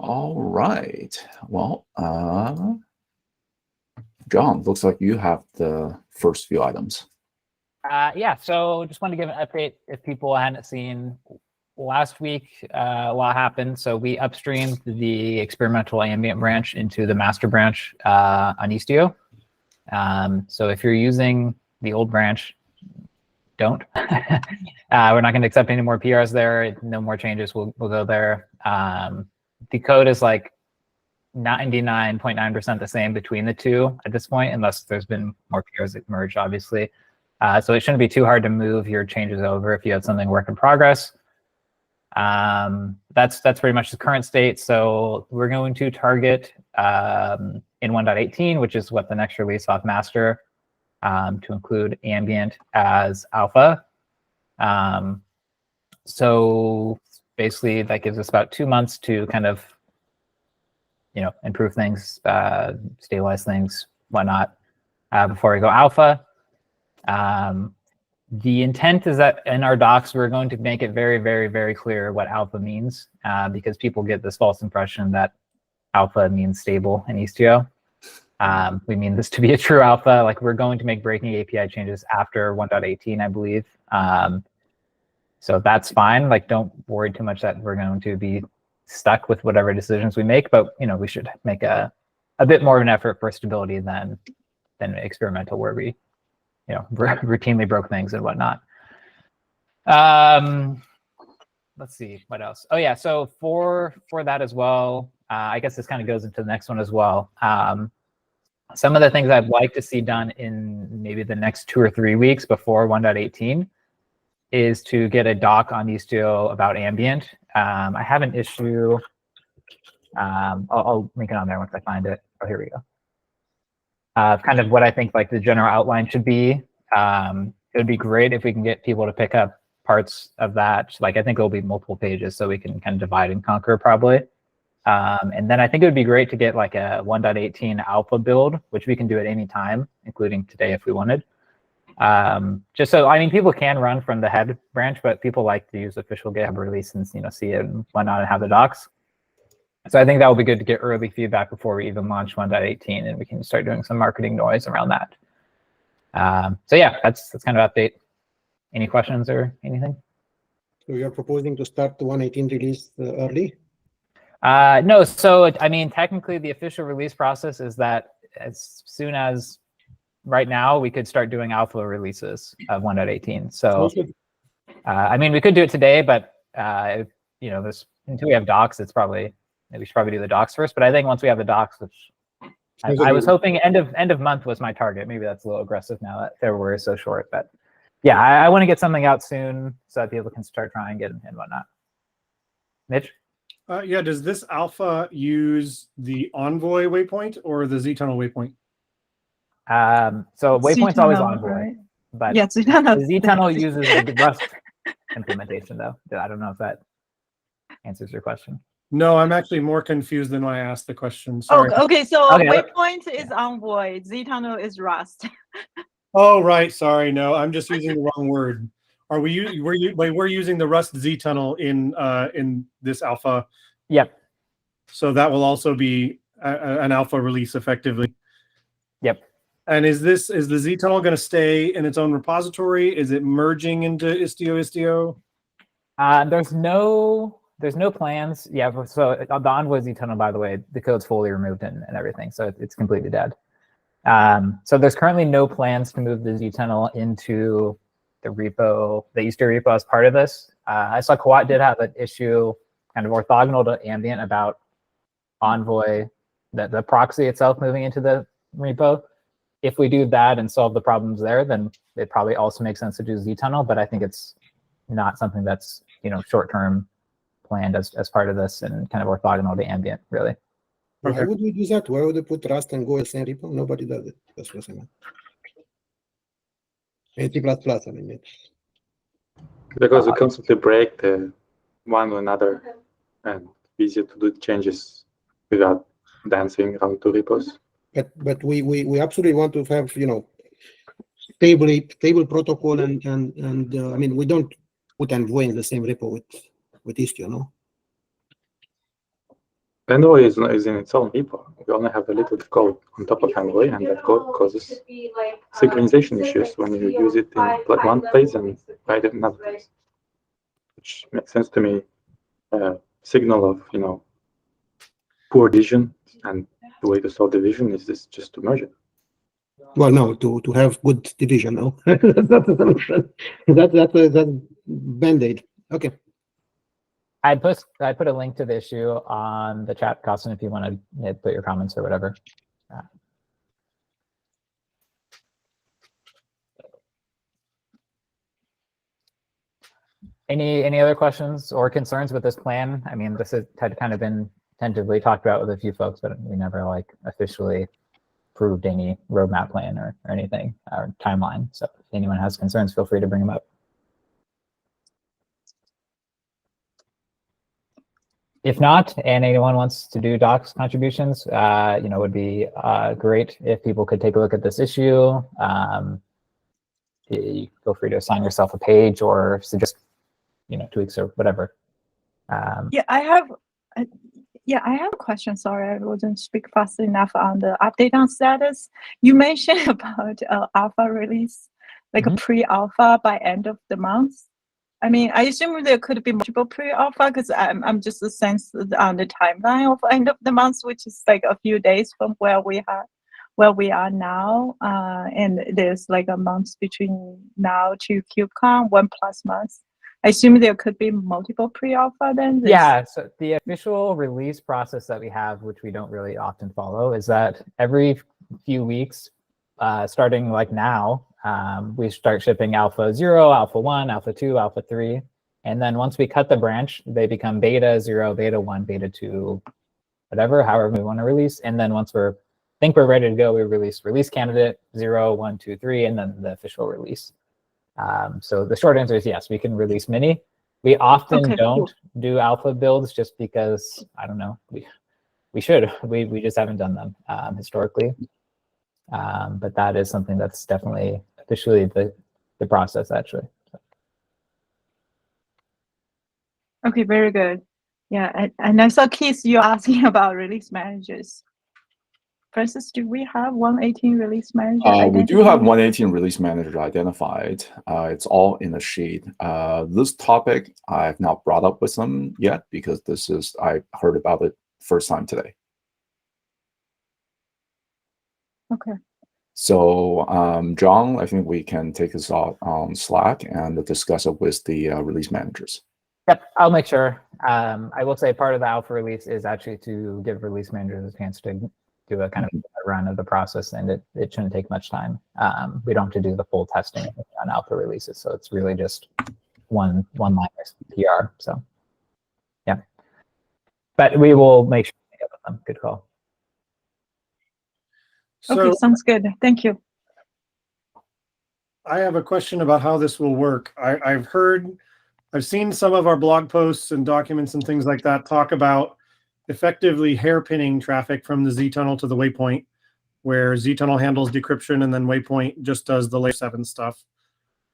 All right. Well, John, looks like you have the first few items. Yeah, so just wanted to give an update if people hadn't seen. Last week, a lot happened. So we upstreamed the experimental ambient branch into the master branch on Istio. So if you're using the old branch, don't. We're not going to accept any more PRs there. No more changes. We'll go there. The code is like 99.9% the same between the two at this point, unless there's been more PRs that merged, obviously. So it shouldn't be too hard to move your changes over if you have something work in progress. That's pretty much the current state. So we're going to target in 1.18, which is what the next release off master, to include ambient as alpha. So basically that gives us about 2 months to kind of, improve things, stabilize things, whatnot, before we go alpha. The intent is that in our docs, we're going to make it very, very, very clear what alpha means, because people get this false impression that alpha means stable in Istio. We mean this to be a true alpha. Like, we're going to make breaking API changes after 1.18, I believe. So that's fine. Like, don't worry too much that we're going to be stuck with whatever decisions we make, but we should make a bit more of an effort for stability than experimental, where we routinely broke things and whatnot. Let's see, what else? Oh yeah, so for that as well, I guess this kind of goes into the next one as well. Some of the things I'd like to see done in maybe the next 2 or 3 weeks before 1.18 is to get a doc on Istio about ambient. I have an issue. I'll link it on there once I find it. Oh, here we go. Kind of what I think like the general outline should be. It would be great if we can get people to pick up parts of that. Like, I think it'll be multiple pages, so we can kind of divide and conquer probably. And then I think it would be great to get like a 1.18 alpha build, which we can do at any time, including today if we wanted. Just so, I mean, people can run from the head branch, but people like to use official GitHub release and see it and whatnot and have the docs. So I think that would be good to get early feedback before we even launch 1.18, and we can start doing some marketing noise around that. So yeah, that's kind of update. Any questions or anything? So you're proposing to start the 1.18 release early? No, so I mean, technically the official release process is that as soon as right now we could start doing alpha releases of 1.18. So I mean, we could do it today, but this, until we have docs, we should probably do the docs first. But I think once we have the docs, which I was hoping end of month was my target. Maybe that's a little aggressive now that February is so short, but yeah, I want to get something out soon so that people can start trying it and whatnot. Mitch? Yeah, does this alpha use the Envoy waypoint or the Z-tunnel waypoint? So waypoint's always Envoy, right? But yeah, the Z-tunnel uses the Rust implementation, though. I don't know if that answers your question. No, I'm actually more confused than when I asked the question. Sorry. Oh, okay, so waypoint is Envoy, Z-tunnel is Rust. Oh, right. Sorry. No, I'm just using the wrong word. We're using the Rust Z-tunnel in this alpha. Yep. So that will also be an alpha release effectively. Yep. And is the Z-tunnel going to stay in its own repository? Is it merging into Istio? There's no plans. Yeah. So the Envoy Z-tunnel, by the way, the code's fully removed and everything, so it's completely dead. So there's currently no plans to move the Z-tunnel into the repo, the Istio repo as part of this. I saw Kawat did have an issue kind of orthogonal to Ambient about Envoy, the proxy itself moving into the repo. If we do that and solve the problems there, then it probably also makes sense to do Z-tunnel, but I think it's not something that's short-term planned as part of this and kind of orthogonal to Ambient, really. Okay. Why would we do that? Why would we put Rust and Go in the same repo? Nobody does it. That's what I meant. C++, I mean. Because we constantly break the one or another, and it's easier to do changes without dancing around two repos. But we absolutely want to have stable protocol and I mean, we don't put Envoy in the same repo with Istio, no? Envoy is in its own repo. We only have a little code on top of Envoy, and that code causes synchronization issues when you use it in one place and write it in another place. Which makes sense to me. Signal of poor division, and the way to solve division is just to merge it. Well, no, to have good division, no. That's not the solution. That's Band-Aid. Okay. I put a link to the issue on the chat, Costin, if you want to put your comments or whatever. Any other questions or concerns with this plan? I mean, this had kind of been tentatively talked about with a few folks, but we never officially proved any roadmap plan or anything or timeline. So if anyone has concerns, feel free to bring them up. If not, and anyone wants to do docs contributions, it would be great if people could take a look at this issue. You feel free to assign yourself a page or suggest, tweaks or whatever. Yeah, I have a question. Sorry, I wasn't speak fast enough on the update on status. You mentioned about alpha release, like a pre-alpha by end of the month. I mean, I assume there could be multiple pre-alpha because I'm just sensed on the timeline of end of the month, which is like a few days from where we are now, and there's like a month between now to KubeCon, 1+ months. I assume there could be multiple pre-alpha then? Yeah, so the official release process that we have, which we don't really often follow, is that every few weeks, starting like now, we start shipping alpha 0, alpha 1, alpha 2, alpha 3. And then once we cut the branch, they become beta 0, beta 1, beta 2, whatever, however we want to release. And then once think we're ready to go, we release candidate 0, 1, 2, 3, and then the official release. So the short answer is yes, we can release mini. We often don't do alpha builds just because, I don't know, we should. We just haven't done them historically. But that is something that's definitely officially the process, actually. Okay, very good. Yeah, and I saw Keith, you're asking about release managers. Francis, do we have 118 release manager? We do have 118 release manager identified. It's all in the sheet. This topic I have not brought up with them yet because I heard about it first time today. Okay. So John, I think we can take this out on Slack and discuss it with the release managers. Yep, I'll make sure. I will say part of the alpha release is actually to give release managers a chance to do a kind of a run of the process, and it shouldn't take much time. We don't have to do the full testing on alpha releases, so it's really just one line PR. So yeah, but we will make sure we get with them. Good call. Okay, sounds good. Thank you. I have a question about how this will work. I've seen some of our blog posts and documents and things like that talk about effectively hairpinning traffic from the Z-tunnel to the waypoint, where Z-tunnel handles decryption and then waypoint just does the layer 7 stuff.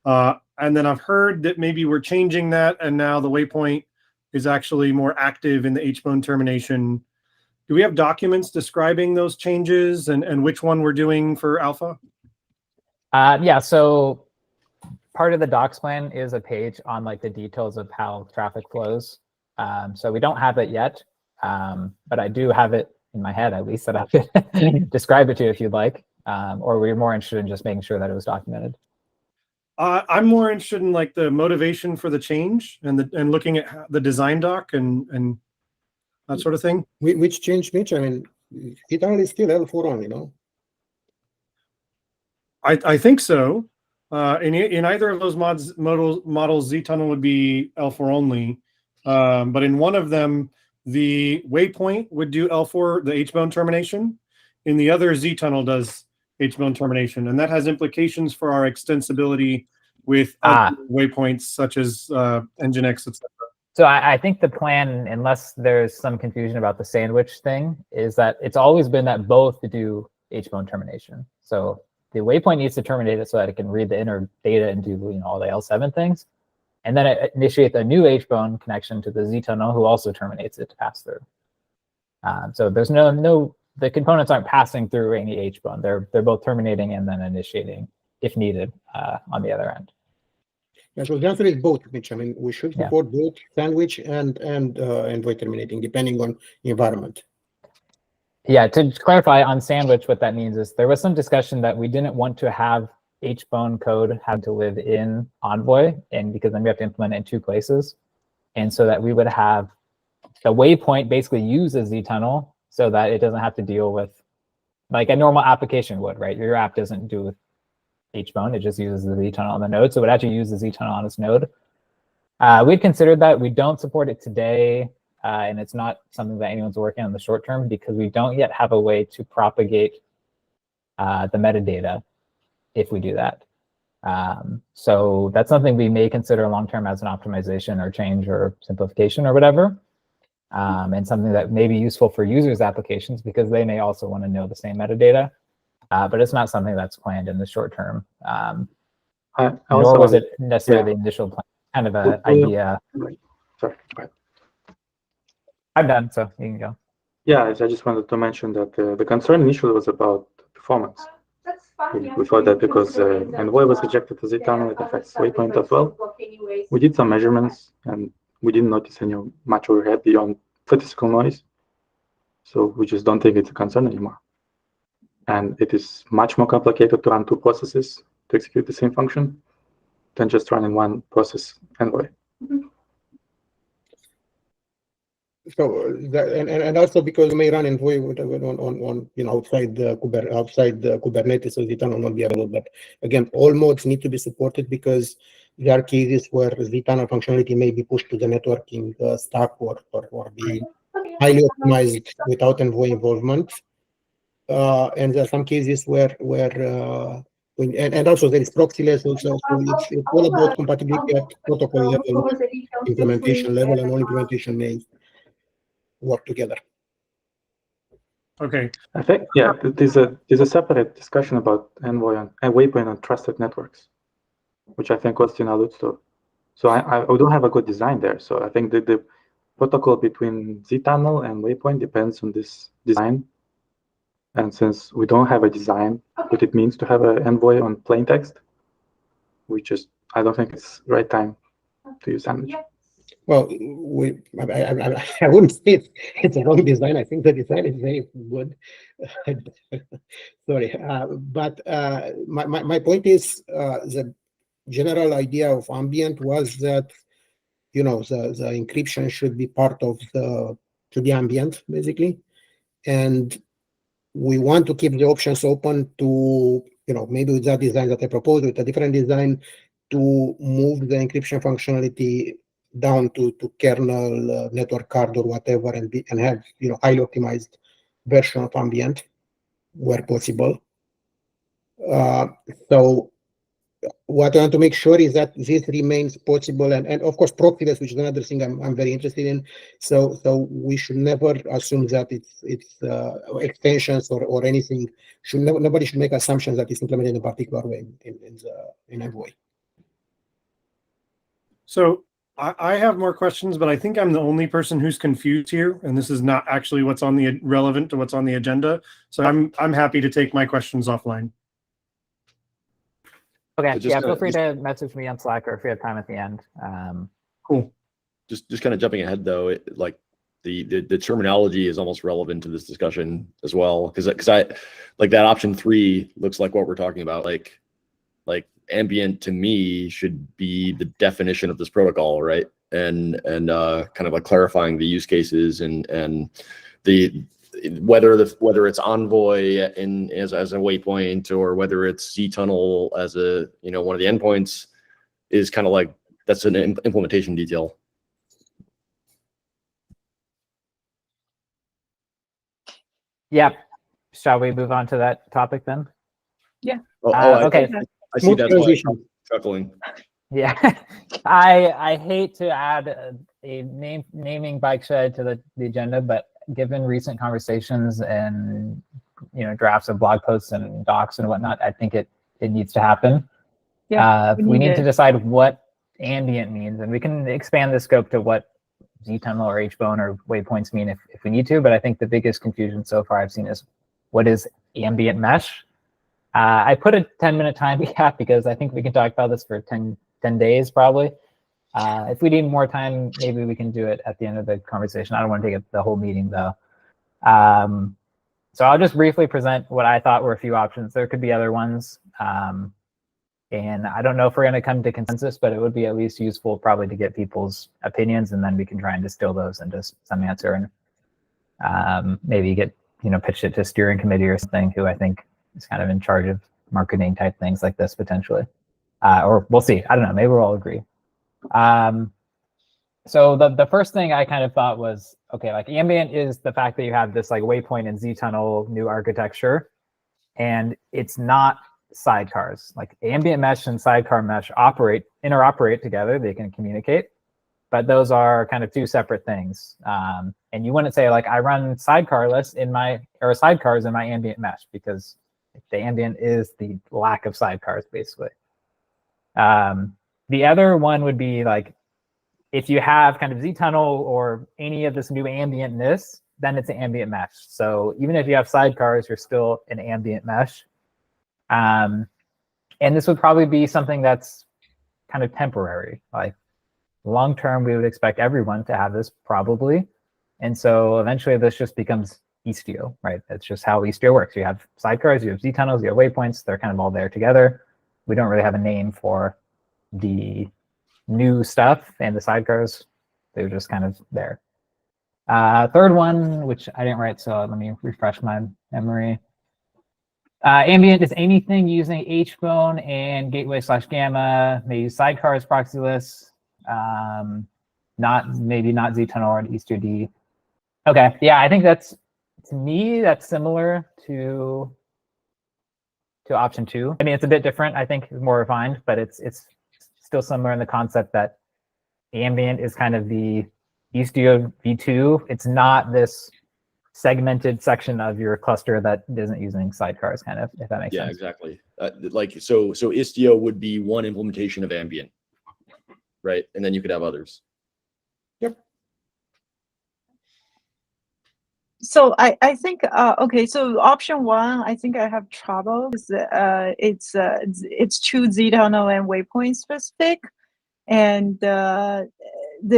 And then I've heard that maybe we're changing that, and now the waypoint is actually more active in the HBone termination. Do we have documents describing those changes and which one we're doing for alpha? Yeah, so part of the docs plan is a page on like the details of how traffic flows. So we don't have it yet, but I do have it in my head, at least, that I could describe it to you if you'd like, or we're more interested in just making sure that it was documented. I'm more interested in like the motivation for the change and looking at the design doc and that sort of thing. Which change, Mitch? I mean, it only is still L4 only, no? I think so. In either of those models, Z-tunnel would be L4 only. But in one of them, the waypoint would do L4, the HBone termination. In the other, Z-tunnel does HBone termination. And that has implications for our extensibility with other waypoints such as Nginx, etc. So I think the plan, unless there's some confusion about the sandwich thing, is that it's always been that both do HBone termination. So the waypoint needs to terminate it so that it can read the inner data and do all the L7 things. And then it initiates a new HBone connection to the Z-tunnel, who also terminates it to pass through. So there's no the components aren't passing through any H-bone. They're both terminating and then initiating if needed on the other end. Yeah, so the answer is both, Mitch. I mean, we should Yeah. support both sandwich and envoy terminating, depending on the environment. Yeah, to clarify on sandwich, what that means is there was some discussion that we didn't want to have H-bone code have to live in Envoy, and because then we have to implement it in 2 places. And so that we would have the waypoint basically use a Z-tunnel so that it doesn't have to deal with like a normal application would, right? Your app doesn't do with H-bone, it just uses the Z-tunnel on the node. So it would actually use the Z-tunnel on its node. We've considered that. We don't support it today, and it's not something that anyone's working on in the short term because we don't yet have a way to propagate the metadata if we do that. So that's something we may consider long-term as an optimization or change or simplification or whatever. And something that may be useful for users' applications because they may also want to know the same metadata. But it's not something that's planned in the short term. Nor was it necessarily the initial plan, kind of an idea. Sorry, go ahead. I'm done, so you can go. Yeah, I just wanted to mention that the concern initially was about performance. We thought that because Envoy was rejected as Z-tunnel, it affects waypoint as well. We did some measurements and we didn't notice any much overhead beyond statistical noise. So we just don't think it's a concern anymore. And it is much more complicated to run 2 processes to execute the same function than just running 1 process Envoy. So and also because we may run Envoy on outside the Kubernetes, so Z-tunnel will not be available. But again, all modes need to be supported because there are cases where Z-tunnel functionality may be pushed to the networking stack or be highly optimized without Envoy involvement. And there are some cases where and also there is proxyless also. So it's all about compatibility at protocol level, implementation level, and all implementation may work together. Okay. I think there's a separate discussion about Envoy and waypoint on trusted networks, which I think Austin alludes to. So I don't have a good design there. So I think that the protocol between Z-tunnel and waypoint depends on this design. And since we don't have a design, what it means to have an Envoy on plain text, I don't think it's the right time to use sandwich. Well, I wouldn't say it's a wrong design. I think the design is very good. Sorry, but my point is the general idea of Ambient was that the encryption should be part of the ambient basically, and we want to keep the options open to maybe with that design that I proposed with a different design to move the encryption functionality down to kernel network card or whatever and have highly optimized version of Ambient where possible. So what I want to make sure is that this remains possible, and of course proxyless, which is another thing I'm very interested in. So we should never assume that it's extensions or anything. Nobody should make assumptions that it's implemented in a particular way in Envoy. So I have more questions, but I think I'm the only person who's confused here, and this is not actually what's on the relevant to what's on the agenda. So I'm happy to take my questions offline. Okay, so feel free to message me on Slack or if you have time at the end. Cool. Just kind of jumping ahead though, the terminology is almost relevant to this discussion as well, because I like that option 3 looks like what we're talking about. Like ambient to me should be the definition of this protocol, right? And kind of like clarifying the use cases and the whether it's Envoy as a waypoint or whether it's Z-tunnel as a one of the endpoints is kind of like that's an implementation detail. Yeah. Shall we move on to that topic then? Yeah. Okay. I see that's why I'm chuckling. Yeah, I hate to add a naming bike shed to the agenda, but given recent conversations and drafts of blog posts and docs and whatnot, I think it needs to happen. Yeah, we need to decide what ambient means, and we can expand the scope to what ztunnel or hbone or waypoints mean if we need to, but I think the biggest confusion so far I've seen is what is ambient mesh? I put a 10-minute time gap because I think we can talk about this for 10 days probably. If we need more time, maybe we can do it at the end of the conversation. I don't want to take the whole meeting though. So I'll just briefly present what I thought were a few options. There could be other ones. And I don't know if we're going to come to consensus, but it would be at least useful probably to get people's opinions, and then we can try and distill those into some answer, and maybe get, pitch it to steering committee or something who I think is kind of in charge of marketing type things like this potentially. Or we'll see. I don't know. Maybe we'll all agree. So the first thing I kind of thought was, okay, like ambient is the fact that you have this like waypoint and ztunnel new architecture, and it's not sidecars. Like ambient mesh and sidecar mesh interoperate together. They can communicate, but those are kind of two separate things. And you wouldn't say like I run sidecarless sidecars in my ambient mesh, because the ambient is the lack of sidecars basically. The other one would be like if you have kind of ztunnel or any of this new ambientness, then it's an ambient mesh. So even if you have sidecars, you're still an ambient mesh. And this would probably be something that's kind of temporary. Like long term, we would expect everyone to have this probably. And so eventually this just becomes Istio, right? That's just how Istio works. You have sidecars, you have ztunnels, you have waypoints. They're kind of all there together. We don't really have a name for the new stuff, and the sidecars, they're just kind of there. Third one, which I didn't write, so let me refresh my memory. Ambient is anything using hbone and gateway/gamma, maybe sidecars proxyless, maybe not ztunnel or Istio-D. Okay, yeah, I think that's, to me, that's similar to option 2. I mean, it's a bit different. I think it's more refined, but it's still similar in the concept that ambient is kind of the Istio v2. It's not this segmented section of your cluster that isn't using sidecars, kind of, if that makes sense. Yeah, exactly. So Istio would be one implementation of ambient, right? And then you could have others. Yep. So I think okay. So option 1, I think I have trouble because it's too ztunnel and waypoint specific, and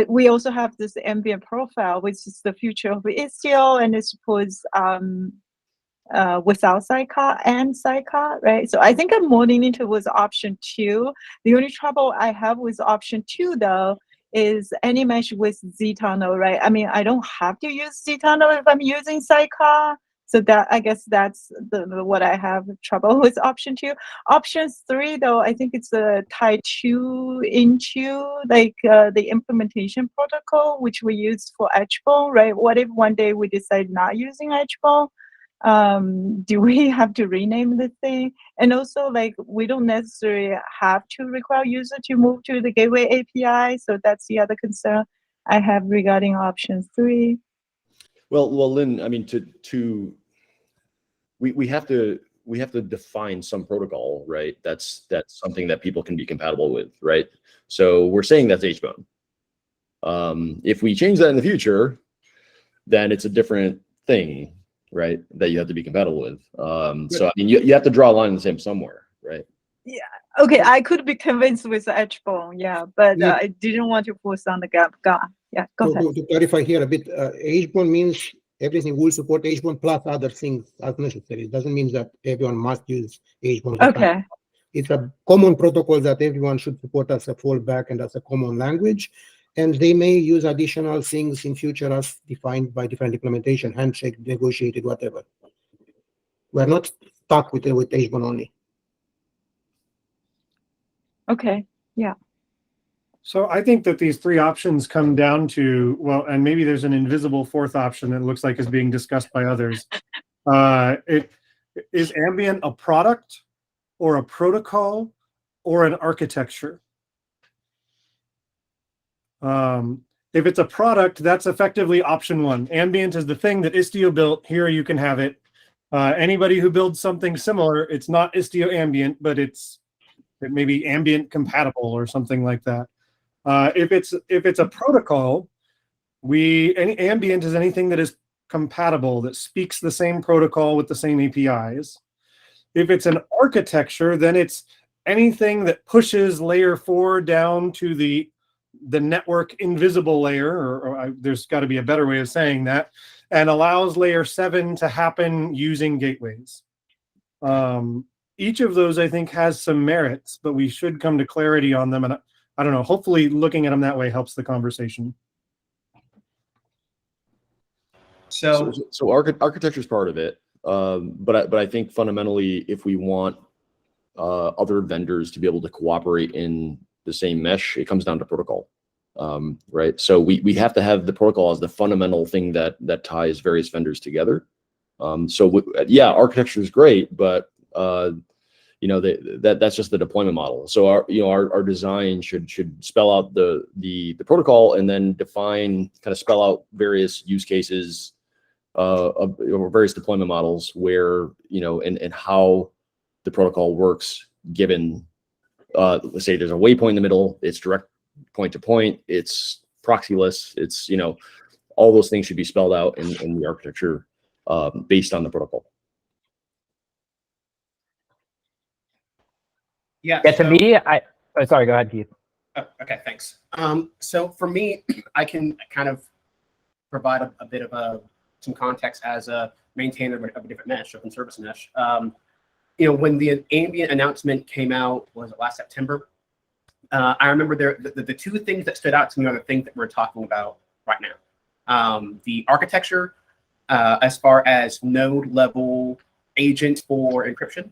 we also have this ambient profile, which is the future of Istio, and it supports without sidecar, right? So I think I'm more leaning towards option 2. The only trouble I have with option 2 though is any mesh with ztunnel, right? I mean, I don't have to use ztunnel if I'm using sidecar. So that, I guess that's what I have trouble with option 2. Option 3 though, I think it's a tie 2 into like the implementation protocol, which we use for hbone, right? What if one day we decide not using hbone? Do we have to rename the thing? And also, like, we don't necessarily have to require user to move to the gateway API. So that's the other concern I have regarding option 3. Well, Lynn, I mean, we have to define some protocol, right? That's something that people can be compatible with, right? So we're saying that's hbone. If we change that in the future, then it's a different thing, right? That you have to be compatible with. So I mean, you have to draw a line in the sand somewhere, right? Yeah. Okay. I could be convinced with hbone, yeah, but I didn't want to force on the gap. Yeah. Go ahead. To clarify here a bit, hbone means everything will support hbone plus other things as necessary. It doesn't mean that everyone must use hbone. Okay. It's a common protocol that everyone should support as a fallback and as a common language. And they may use additional things in future as defined by different implementation, handshake, negotiated, whatever. We're not stuck with hbone only. Okay. Yeah. So I think that these 3 options come down to, well, and maybe there's an invisible 4th option that looks like is being discussed by others. Is ambient a product or a protocol or an architecture? If it's a product, that's effectively option 1. Ambient is the thing that Istio built. Here you can have it. Anybody who builds something similar, it's not Istio ambient, but it may be ambient compatible or something like that. If it's a protocol, Ambient is anything that is compatible, that speaks the same protocol with the same APIs. If it's an architecture, then it's anything that pushes layer 4 down to the network invisible layer, or there's got to be a better way of saying that, and allows layer 7 to happen using gateways. Each of those, I think, has some merits, but we should come to clarity on them. And I don't know, hopefully looking at them that way helps the conversation. So architecture is part of it. But I think fundamentally, if we want other vendors to be able to cooperate in the same mesh, it comes down to protocol, right? So we have to have the protocol as the fundamental thing that ties various vendors together. Yeah, architecture is great, but that's just the deployment model. So our design should spell out the protocol and then define, kind of spell out various use cases of various deployment models where, and how the protocol works given, let's say there's a waypoint in the middle, it's direct point to point, it's proxyless, it's, all those things should be spelled out in the architecture based on the protocol. Yeah, to me, sorry, go ahead, Keith. Oh, okay, thanks. So for me, I can kind of provide a bit of some context as a maintainer of a different mesh, open service mesh. When the Ambient announcement came out, was it last September? I remember the two things that stood out to me are the things that we're talking about right now. The architecture, as far as node level agents for encryption,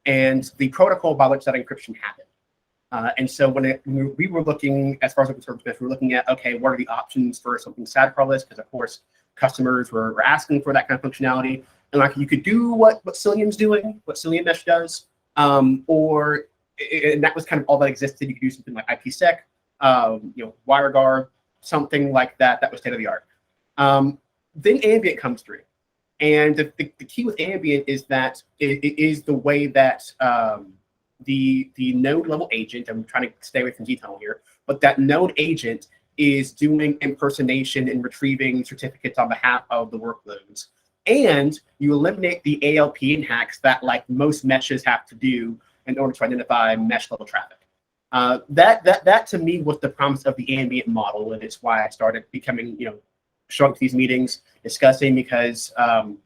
and the protocol by which that encryption happened. And so when we were looking, as far as open service mesh, we were looking at, okay, what are the options for something SADCRless? Because of course, customers were asking for that kind of functionality. And like, you could do what Cilium's doing, what Cilium Mesh does, and that was kind of all that existed. You could do something like IPsec, WireGuard, something like that. That was state of the art. Then Ambient comes through. And the key with Ambient is that it is the way that the node level agent, I'm trying to stay away from detail here, but that node agent is doing impersonation and retrieving certificates on behalf of the workloads. And you eliminate the ALP hacks that, like most meshes, have to do in order to identify mesh level traffic. That to me was the promise of the Ambient model, and it's why I started becoming, showing up to these meetings, discussing, because the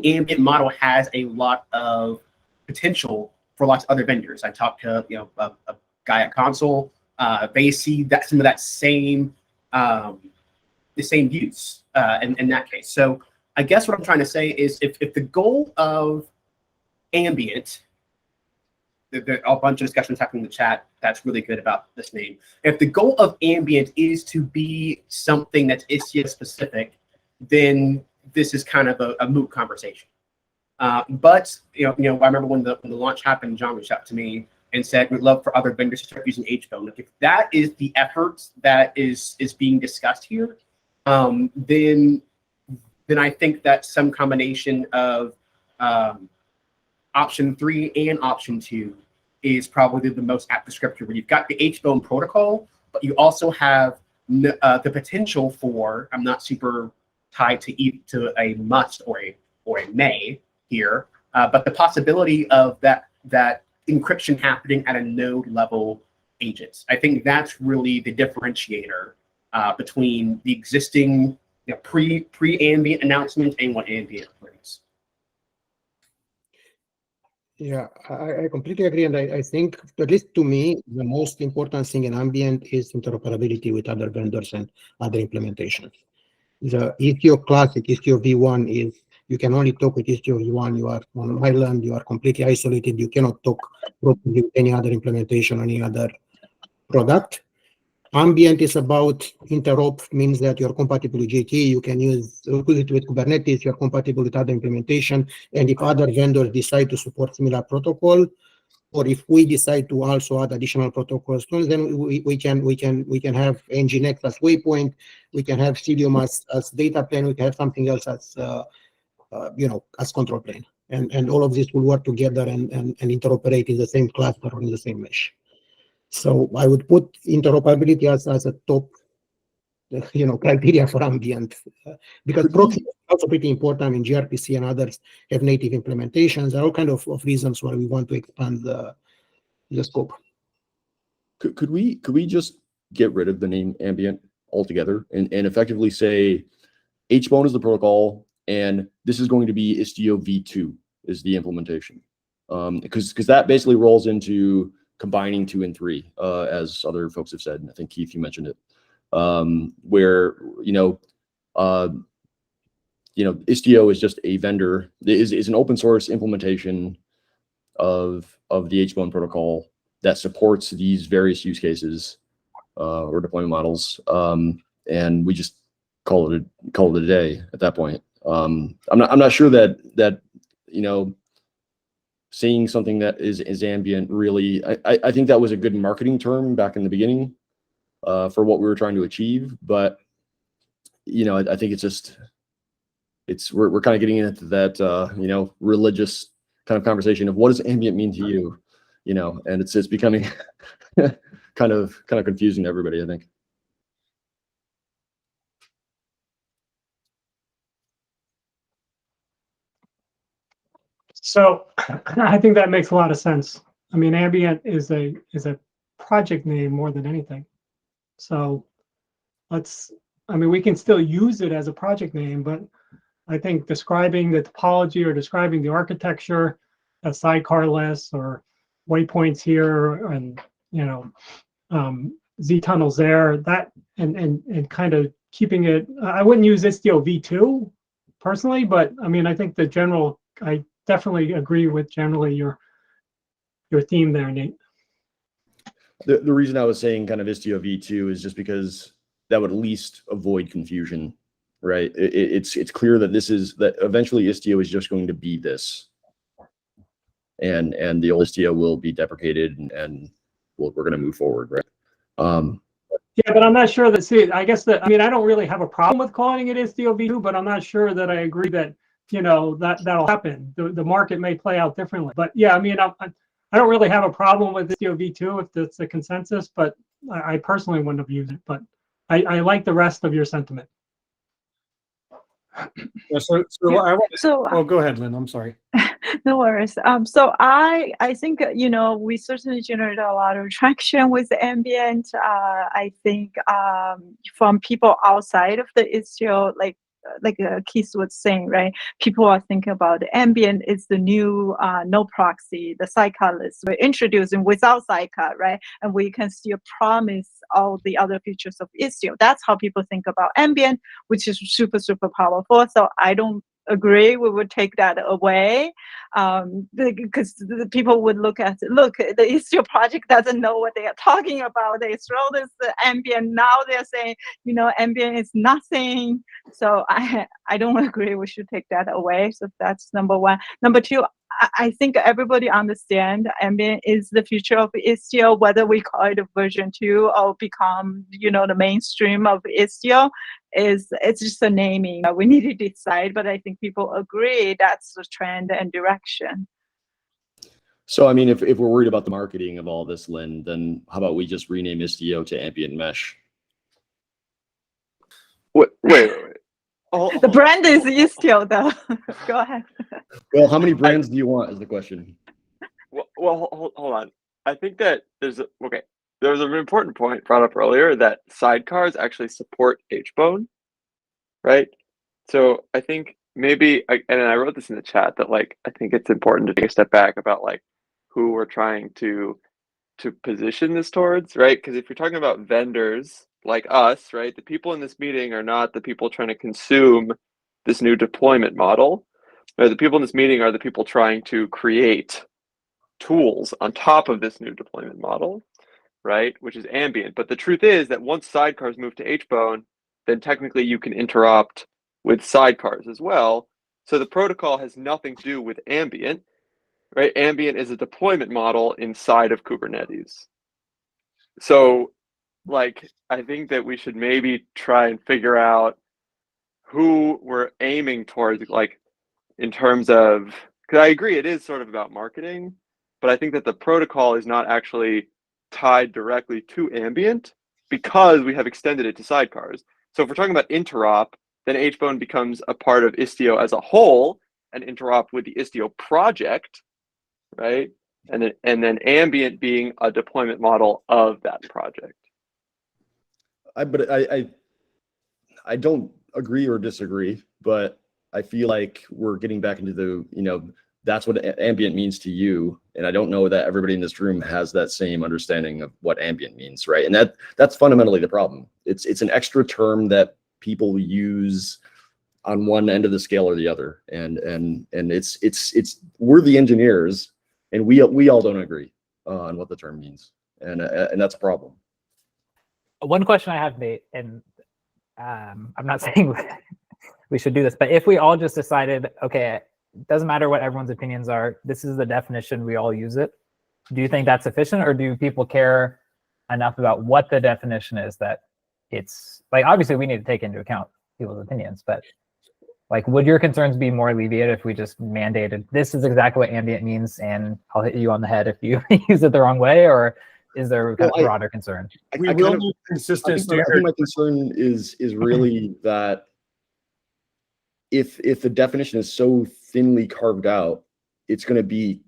Ambient model has a lot of potential for lots of other vendors. I talked to a guy at Console. They see that some of that same the same use in that case. So I guess what I'm trying to say is, if the goal of Ambient, a bunch of discussions happening in the chat, that's really good about this name. If the goal of Ambient is to be something that's ISIA specific, then this is kind of a moot conversation. But I remember when the launch happened, John reached out to me and said, we'd love for other vendors to start using HBone. If that is the effort that is being discussed here, then I think that some combination of option 3 and option 2 is probably the most apt descriptor, where you've got the HBone protocol, but you also have the potential for, I'm not super tied to a must or a may here, but the possibility of that encryption happening at a node level agents. I think that's really the differentiator between the existing pre-Ambient announcement and what Ambient brings. Yeah, I completely agree. And I think, at least to me, the most important thing in Ambient is interoperability with other vendors and other implementations. The Istio Classic, Istio V1 is, you can only talk with Istio V1. You are on an island, you are completely isolated. You cannot talk properly with any other implementation, any other product. Ambient is about interop, means that you're compatible with GT, you can use it with Kubernetes, you're compatible with other implementation. And if other vendors decide to support similar protocol, or if we decide to also add additional protocols, then we can have Nginx as waypoint, we can have Cilium as data plane, we can have something else as as control plane. And all of this will work together and interoperate in the same cluster or in the same mesh. So I would put interoperability as a top criteria for ambient, because proxy is also pretty important. I mean, gRPC and others have native implementations. There are all kind of reasons why we want to expand the scope. Could we just get rid of the name Ambient altogether and effectively say HBone is the protocol and this is going to be Istio v2 is the implementation? Because that basically rolls into combining 2 and 3, as other folks have said. And I think Keith, you mentioned it, where Istio is just a vendor, is an open source implementation of the HBone protocol that supports these various use cases or deployment models, and we just call it a day at that point. I'm not sure that saying something that is ambient really. I think that was a good marketing term back in the beginning for what we were trying to achieve, but I think we're kind of getting into that religious kind of conversation of what does ambient mean to you, and it's becoming kind of confusing to everybody, I think. So I think that makes a lot of sense. I mean, Ambient is a project name more than anything. So we can still use it as a project name, but I think describing the topology or describing the architecture, a sidecar list or waypoints here and Z tunnels there, that and kind of keeping it. I wouldn't use Istio v2 personally, but I mean, I think I definitely agree with generally your theme there, Nate. The reason I was saying kind of Istio v2 is just because that would at least avoid confusion, right? It's clear that eventually Istio is just going to be this, and the old Istio will be deprecated, and we're going to move forward, right? Yeah, but I'm not sure that. I don't really have a problem with calling it Istio v2, but I'm not sure that I agree that that'll happen. The market may play out differently, but yeah, I mean, I don't really have a problem with Istio v2 if that's a consensus, but I personally wouldn't have used it. But I like the rest of your sentiment. Yeah, oh, go ahead, Lynn. I'm sorry. No worries. So I think we certainly generated a lot of traction with Ambient. I think from people outside of the Istio, like Keith was saying, right? People are thinking about Ambient is the new no proxy, the sidecar list we're introducing without sidecar, right? And we can still promise all the other features of Istio. That's how people think about Ambient, which is super, super powerful. So I don't agree we would take that away, because the people would look, the Istio project doesn't know what they are talking about. They throw this Ambient, now they're saying Ambient is nothing. So I don't agree we should take that away. So that's number one. Number two, I think everybody understands Ambient is the future of Istio, whether we call it version 2 or become the mainstream of Istio. It's just a naming. We need to decide, but I think people agree that's the trend and direction. So, I mean, if we're worried about the marketing of all this, Lynn, then how about we just rename Istio to Ambient Mesh? Wait. The brand is Istio, though. Go ahead. Well, how many brands do you want is the question. Well, hold on. I think that there's an important point brought up earlier that sidecars actually support HBone, right? So I think maybe, and I wrote this in the chat, that I think it's important to take a step back about who we're trying to position this towards, right? Because if you're talking about vendors like us, right, the people in this meeting are not the people trying to consume this new deployment model. Right? The people in this meeting are the people trying to create tools on top of this new deployment model, right, which is Ambient. But the truth is that once sidecars move to HBone, then technically you can interrupt with sidecars as well. So the protocol has nothing to do with Ambient, right? Ambient is a deployment model inside of Kubernetes. So I think that we should maybe try and figure out who we're aiming towards, in terms of, because I agree it is sort of about marketing, but I think that the protocol is not actually tied directly to Ambient because we have extended it to sidecars. So if we're talking about interop, then HBone becomes a part of Istio as a whole, and interop with the Istio project, right? And then Ambient being a deployment model of that project. I don't agree or disagree, but I feel like we're getting back into the, that's what ambient means to you. And I don't know that everybody in this room has that same understanding of what ambient means, right? And that's fundamentally the problem. It's an extra term that people use on one end of the scale or the other. And it's we're the engineers, and we all don't agree on what the term means. And that's a problem. One question I have, Nate, and I'm not saying we should do this, but if we all just decided, okay, it doesn't matter what everyone's opinions are, this is the definition, we all use it, do you think that's sufficient, or do people care enough about what the definition is that it's, like, obviously we need to take into account people's opinions, but like, would your concerns be more alleviated if we just mandated, this is exactly what ambient means, and I'll hit you on the head if you use it the wrong way, or is there a kind of broader concern? We will need consistent standards. I think my concern is really that if the definition is so thinly carved out, it's going to be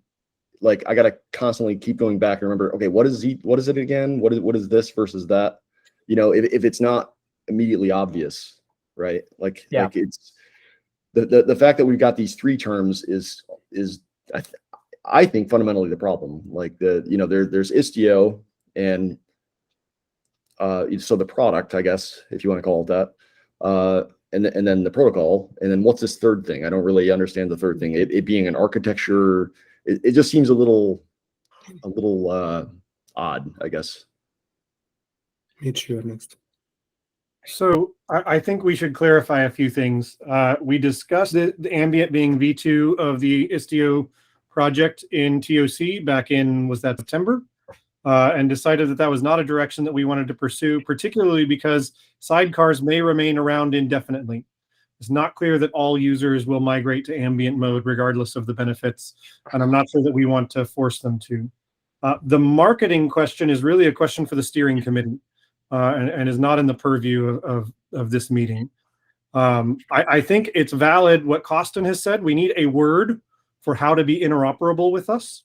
like, I got to constantly keep going back and remember, okay, what is it again? What is this versus that? If it's not immediately obvious, right? Like it's the fact that we've got these three terms is I think fundamentally the problem. Like there's Istio and so the product, I guess, if you want to call it that, and then the protocol, and then what's this third thing? I don't really understand the third thing. It being an architecture, it just seems a little odd, I guess. Mitch, you're next. So I think we should clarify a few things. We discussed the ambient being V2 of the Istio project in TOC back in, was that September? And decided that was not a direction that we wanted to pursue, particularly because sidecars may remain around indefinitely. It's not clear that all users will migrate to ambient mode regardless of the benefits, and I'm not sure that we want to force them to. The marketing question is really a question for the steering committee, and is not in the purview of this meeting. I think it's valid what Costin has said. We need a word for how to be interoperable with us.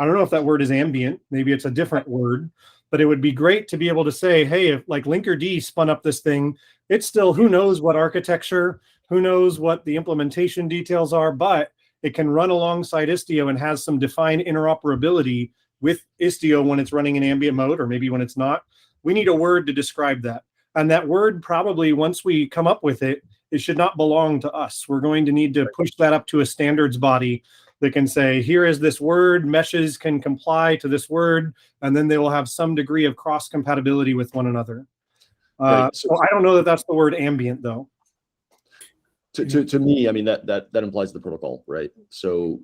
I don't know if that word is ambient. Maybe it's a different word, but it would be great to be able to say, hey, if like Linkerd spun up this thing, it's still, who knows what architecture, who knows what the implementation details are, but it can run alongside Istio and has some defined interoperability with Istio when it's running in ambient mode, or maybe when it's not. We need a word to describe that. And that word, probably once we come up with it, it should not belong to us. We're going to need to push that up to a standards body that can say, here is this word, meshes can comply to this word, and then they will have some degree of cross compatibility with one another. Right. So I don't know that that's the word ambient, though. To me, I mean, that implies the protocol, right? So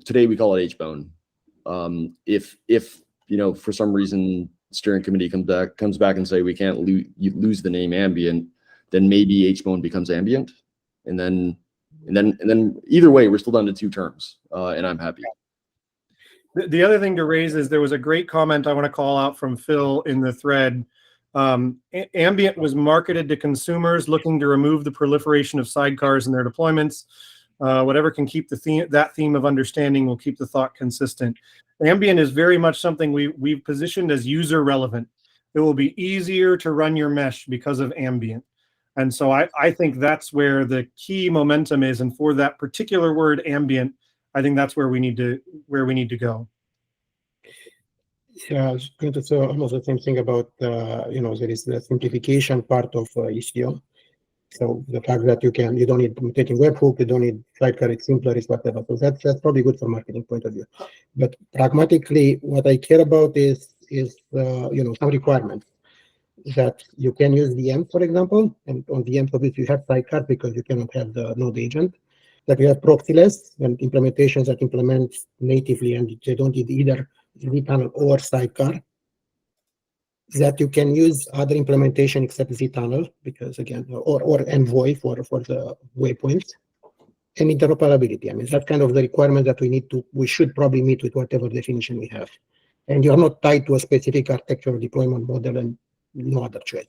today we call it HBone. If for some reason steering committee comes back and say we can't lose the name ambient, then maybe HBone becomes ambient, and then either way we're still down to two terms, and I'm happy. The other thing to raise is there was a great comment I want to call out from Phil in the thread. Ambient was marketed to consumers looking to remove the proliferation of sidecars in their deployments. Whatever can keep that theme of understanding will keep the thought consistent. Ambient is very much something we've positioned as user relevant. It will be easier to run your mesh because of ambient. And so I think that's where the key momentum is. And for that particular word ambient, I think that's where we need to go. Yeah, I was going to say almost the same thing about, there is the simplification part of Istio. So the fact that you don't need taking webhook, you don't need sidecar, it's simpler, it's whatever. So that's probably good from marketing point of view. But pragmatically, what I care about is some requirements that you can use VM, for example, and on VM, obviously you have sidecar because you cannot have the node agent. That you have proxyless and implementations that implement natively and they don't need either vTunnel or sidecar. That you can use other implementation except vTunnel, because again, or Envoy for the waypoints, and interoperability. I mean, that's kind of the requirement that we should probably meet with whatever definition we have. And you're not tied to a specific architecture deployment model and no other choice.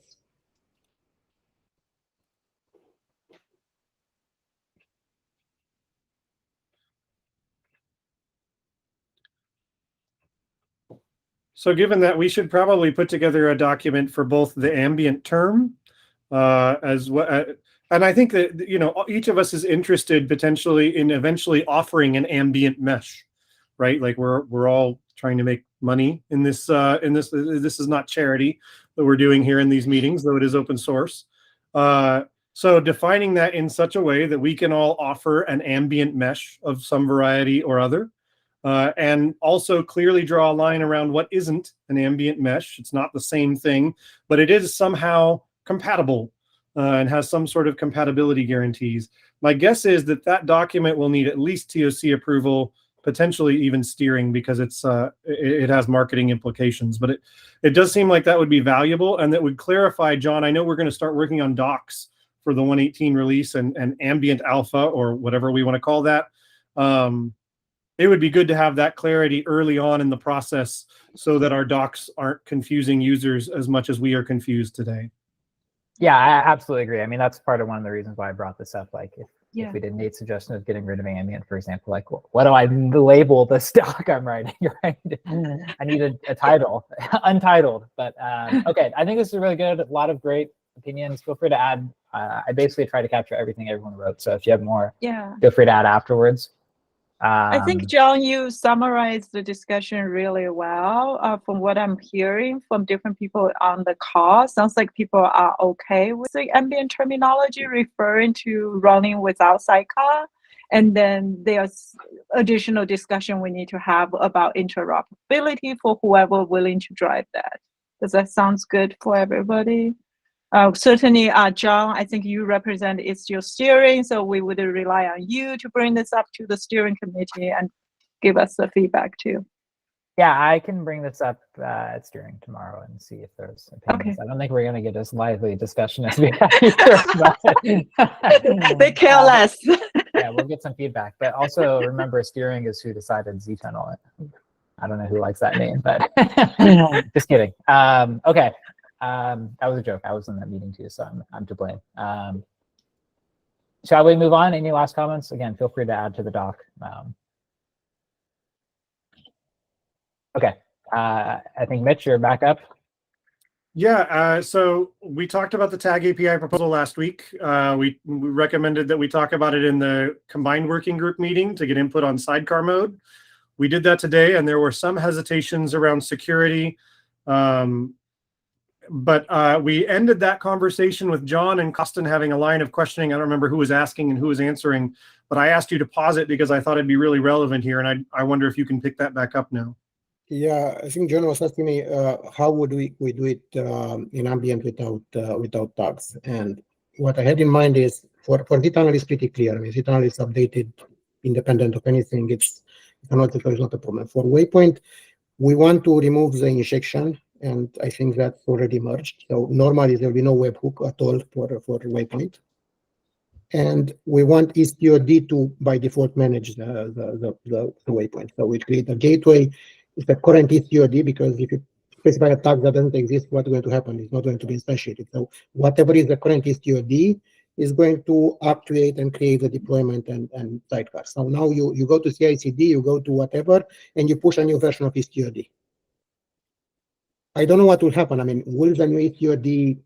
So given that, we should probably put together a document for both the ambient term as well. And I think that, you know, each of us is interested potentially in eventually offering an ambient mesh, right? Like we're all trying to make money in this. This is not charity that we're doing here in these meetings, though it is open source. So defining that in such a way that we can all offer an ambient mesh of some variety or other. And also clearly draw a line around what isn't an ambient mesh. It's not the same thing, but it is somehow compatible and has some sort of compatibility guarantees. My guess is that that document will need at least TOC approval, potentially even steering, because it has marketing implications. But it does seem like that would be valuable, and that would clarify, John, I know we're going to start working on docs for the 118 release and ambient alpha, or whatever we want to call that. It would be good to have that clarity early on in the process so that our docs aren't confusing users as much as we are confused today. Yeah, I absolutely agree. I mean, that's part of one of the reasons why I brought this up. Like, if we did Nate's suggestion of getting rid of ambient, for example, like, what do I label this doc I'm writing, right? I need a title, untitled. But okay, I think this is really good. A lot of great opinions. Feel free to add. I basically try to capture everything everyone wrote. So if you have more, feel free to add afterwards. I think, John, you summarized the discussion really well. From what I'm hearing from different people on the call, sounds like people are okay with the ambient terminology referring to running without sidecar. And then there's additional discussion we need to have about interoperability for whoever willing to drive that. Does that sound good for everybody? Certainly, John, I think you represent Istio steering, so we would rely on you to bring this up to the steering committee and give us the feedback too. Yeah, I can bring this up at steering tomorrow and see if there's opinions. I don't think we're going to get as lively a discussion as we had here. They care less. Yeah, we'll get some feedback. But also remember, steering is who decided Z-tunnel. I don't know who likes that name, but just kidding. Okay. That was a joke. I was in that meeting too, so I'm to blame. Shall we move on? Any last comments? Again, feel free to add to the doc. Okay. I think, Mitch, you're back up. Yeah, so we talked about the tag API proposal last week. We recommended that we talk about it in the combined working group meeting to get input on sidecar mode. We did that today, and there were some hesitations around security. But we ended that conversation with John and Costin having a line of questioning. I don't remember who was asking and who was answering, but I asked you to pause it because I thought it'd be really relevant here, and I wonder if you can pick that back up now. Yeah, I think John was asking me how would we do it in ambient without tags. And what I had in mind is for Z-tunnel is pretty clear. I mean, Z-tunnel is updated independent of anything. It's not a problem. For Waypoint, we want to remove the injection, and I think that's already merged. So normally there will be no webhook at all for Waypoint. And we want EastUOD to by default manage the Waypoint. So we create a gateway. It's the current EastUOD, because if you specify a tag that doesn't exist, what's going to happen? It's not going to be instantiated. So whatever is the current EastUOD is going to actuate and create the deployment and sidecar. So now you go to CI/CD, you go to whatever, and you push a new version of EastUOD. I don't know what will happen. I mean, will the new EastUOD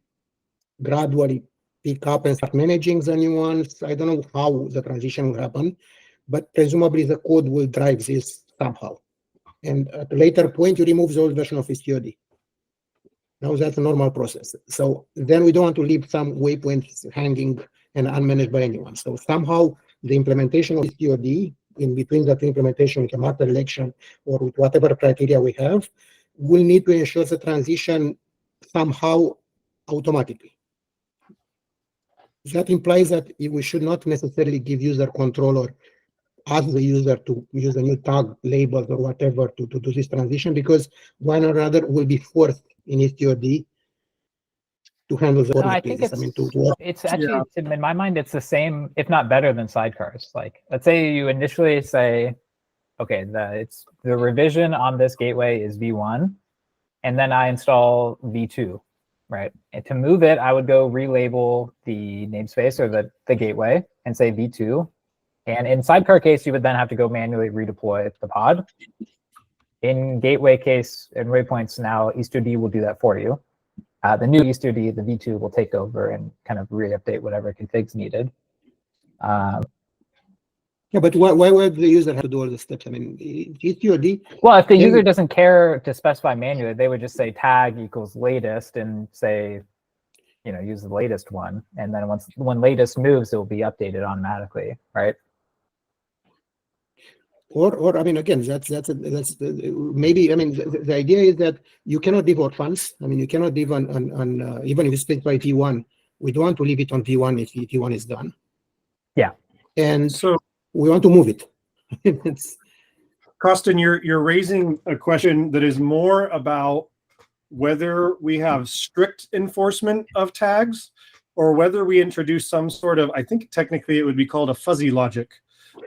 gradually pick up and start managing the new ones? I don't know how the transition will happen, but presumably the code will drive this somehow. And at a later point, you remove the old version of EastUOD. Now that's a normal process. So then we don't want to leave some waypoints hanging and unmanaged by anyone. So somehow the implementation of EastUOD, in between that implementation with a master election or with whatever criteria we have, will need to ensure the transition somehow automatically. That implies that we should not necessarily give user control or ask the user to use a new tag, labels, or whatever to do this transition, because one or another will be forced in EastUOD to handle the I think it's actually, in my mind, it's the same, if not better than sidecars. Like, let's say you initially say, okay, the revision on this gateway is V1, and then I install V2, right? And to move it, I would go relabel the namespace or the gateway and say V2. And in sidecar case, you would then have to go manually redeploy the pod. in gateway case and waypoints now, EastOD will do that for you. The new EastOD, the V2, will take over and kind of re-update whatever configs needed. Yeah, but why would the user have to do all the steps? I mean, EastOD. Well, if the user doesn't care to specify manually, they would just say tag equals latest and say, you know, use the latest one. And then when latest moves, it will be updated automatically, right? Or I mean, again, that's maybe. I mean, the idea is that you cannot leave orphans. I mean, you cannot leave on even if you specify V1. We don't want to leave it on V1 if V1 is done. Yeah. And So we want to move it. Costin, you're raising a question that is more about whether we have strict enforcement of tags or whether we introduce some sort of, I think technically it would be called a fuzzy logic,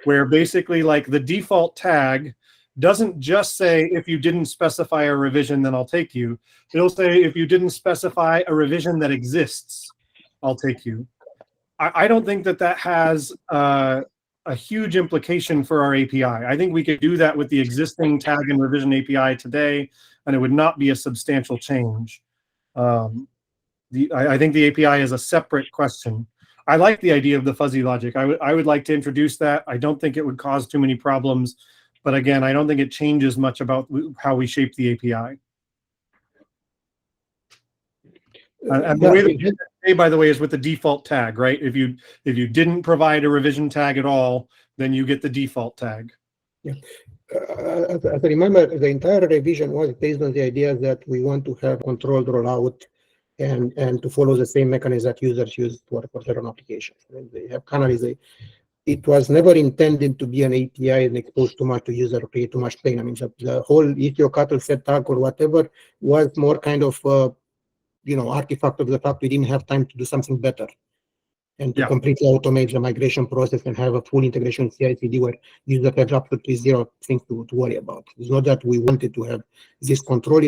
where basically like the default tag doesn't just say if you didn't specify a revision, then I'll take you. It'll say if you didn't specify a revision that exists, I'll take you. I don't think that has a huge implication for our API. I think we could do that with the existing tag and revision API today, and it would not be a substantial change. I think the API is a separate question. I like the idea of the fuzzy logic. I would like to introduce that. I don't think it would cause too many problems, but again, I don't think it changes much about how we shape the API. And the way that you say, by the way, is with the default tag, right? If you didn't provide a revision tag at all, then you get the default tag. Yeah. As I remember, the entire revision was based on the idea that we want to have controlled rollout and to follow the same mechanism that users use for their own applications. They have canals. It was never intended to be an API and expose too much to user or create too much pain. I mean, the whole Ethio cattle set tag or whatever was more kind of artifact of the fact we didn't have time to do something better and to completely automate the migration process and have a full integration with CI/CD where user has absolutely zero things to worry about. It's not that we wanted to have this control;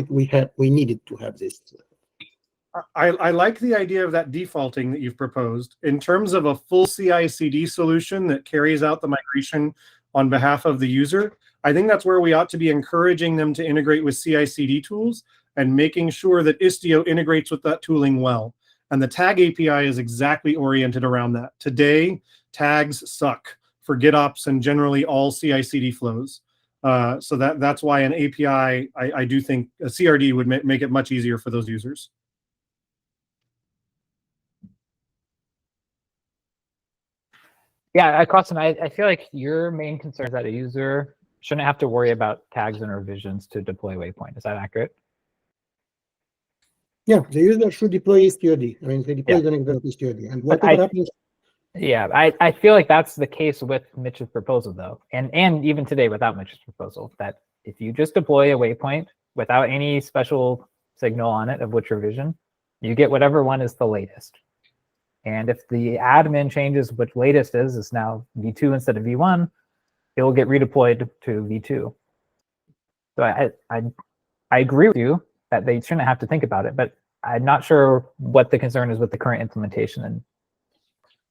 we needed to have this. I like the idea of that defaulting that you've proposed. In terms of a full CI/CD solution that carries out the migration on behalf of the user, I think that's where we ought to be encouraging them to integrate with CI/CD tools and making sure that Istio integrates with that tooling well. And the tag API is exactly oriented around that. Today, tags suck for GitOps and generally all CI/CD flows. So that's why an API, I do think a CRD would make it much easier for those users. Yeah, Costin, I feel like your main concern is that a user shouldn't have to worry about tags and revisions to deploy waypoint. Is that accurate? Yeah, the user should deploy EastOD. I mean, they deploy the next version of EastOD. And whatever happens. Yeah, I feel like that's the case with Mitch's proposal, though. And even today without Mitch's proposal, that if you just deploy a waypoint without any special signal on it of which revision, you get whatever one is the latest. And if the admin changes which latest is now V2 instead of V1, it will get redeployed to V2. So I agree with you that they shouldn't have to think about it, but I'm not sure what the concern is with the current implementation. And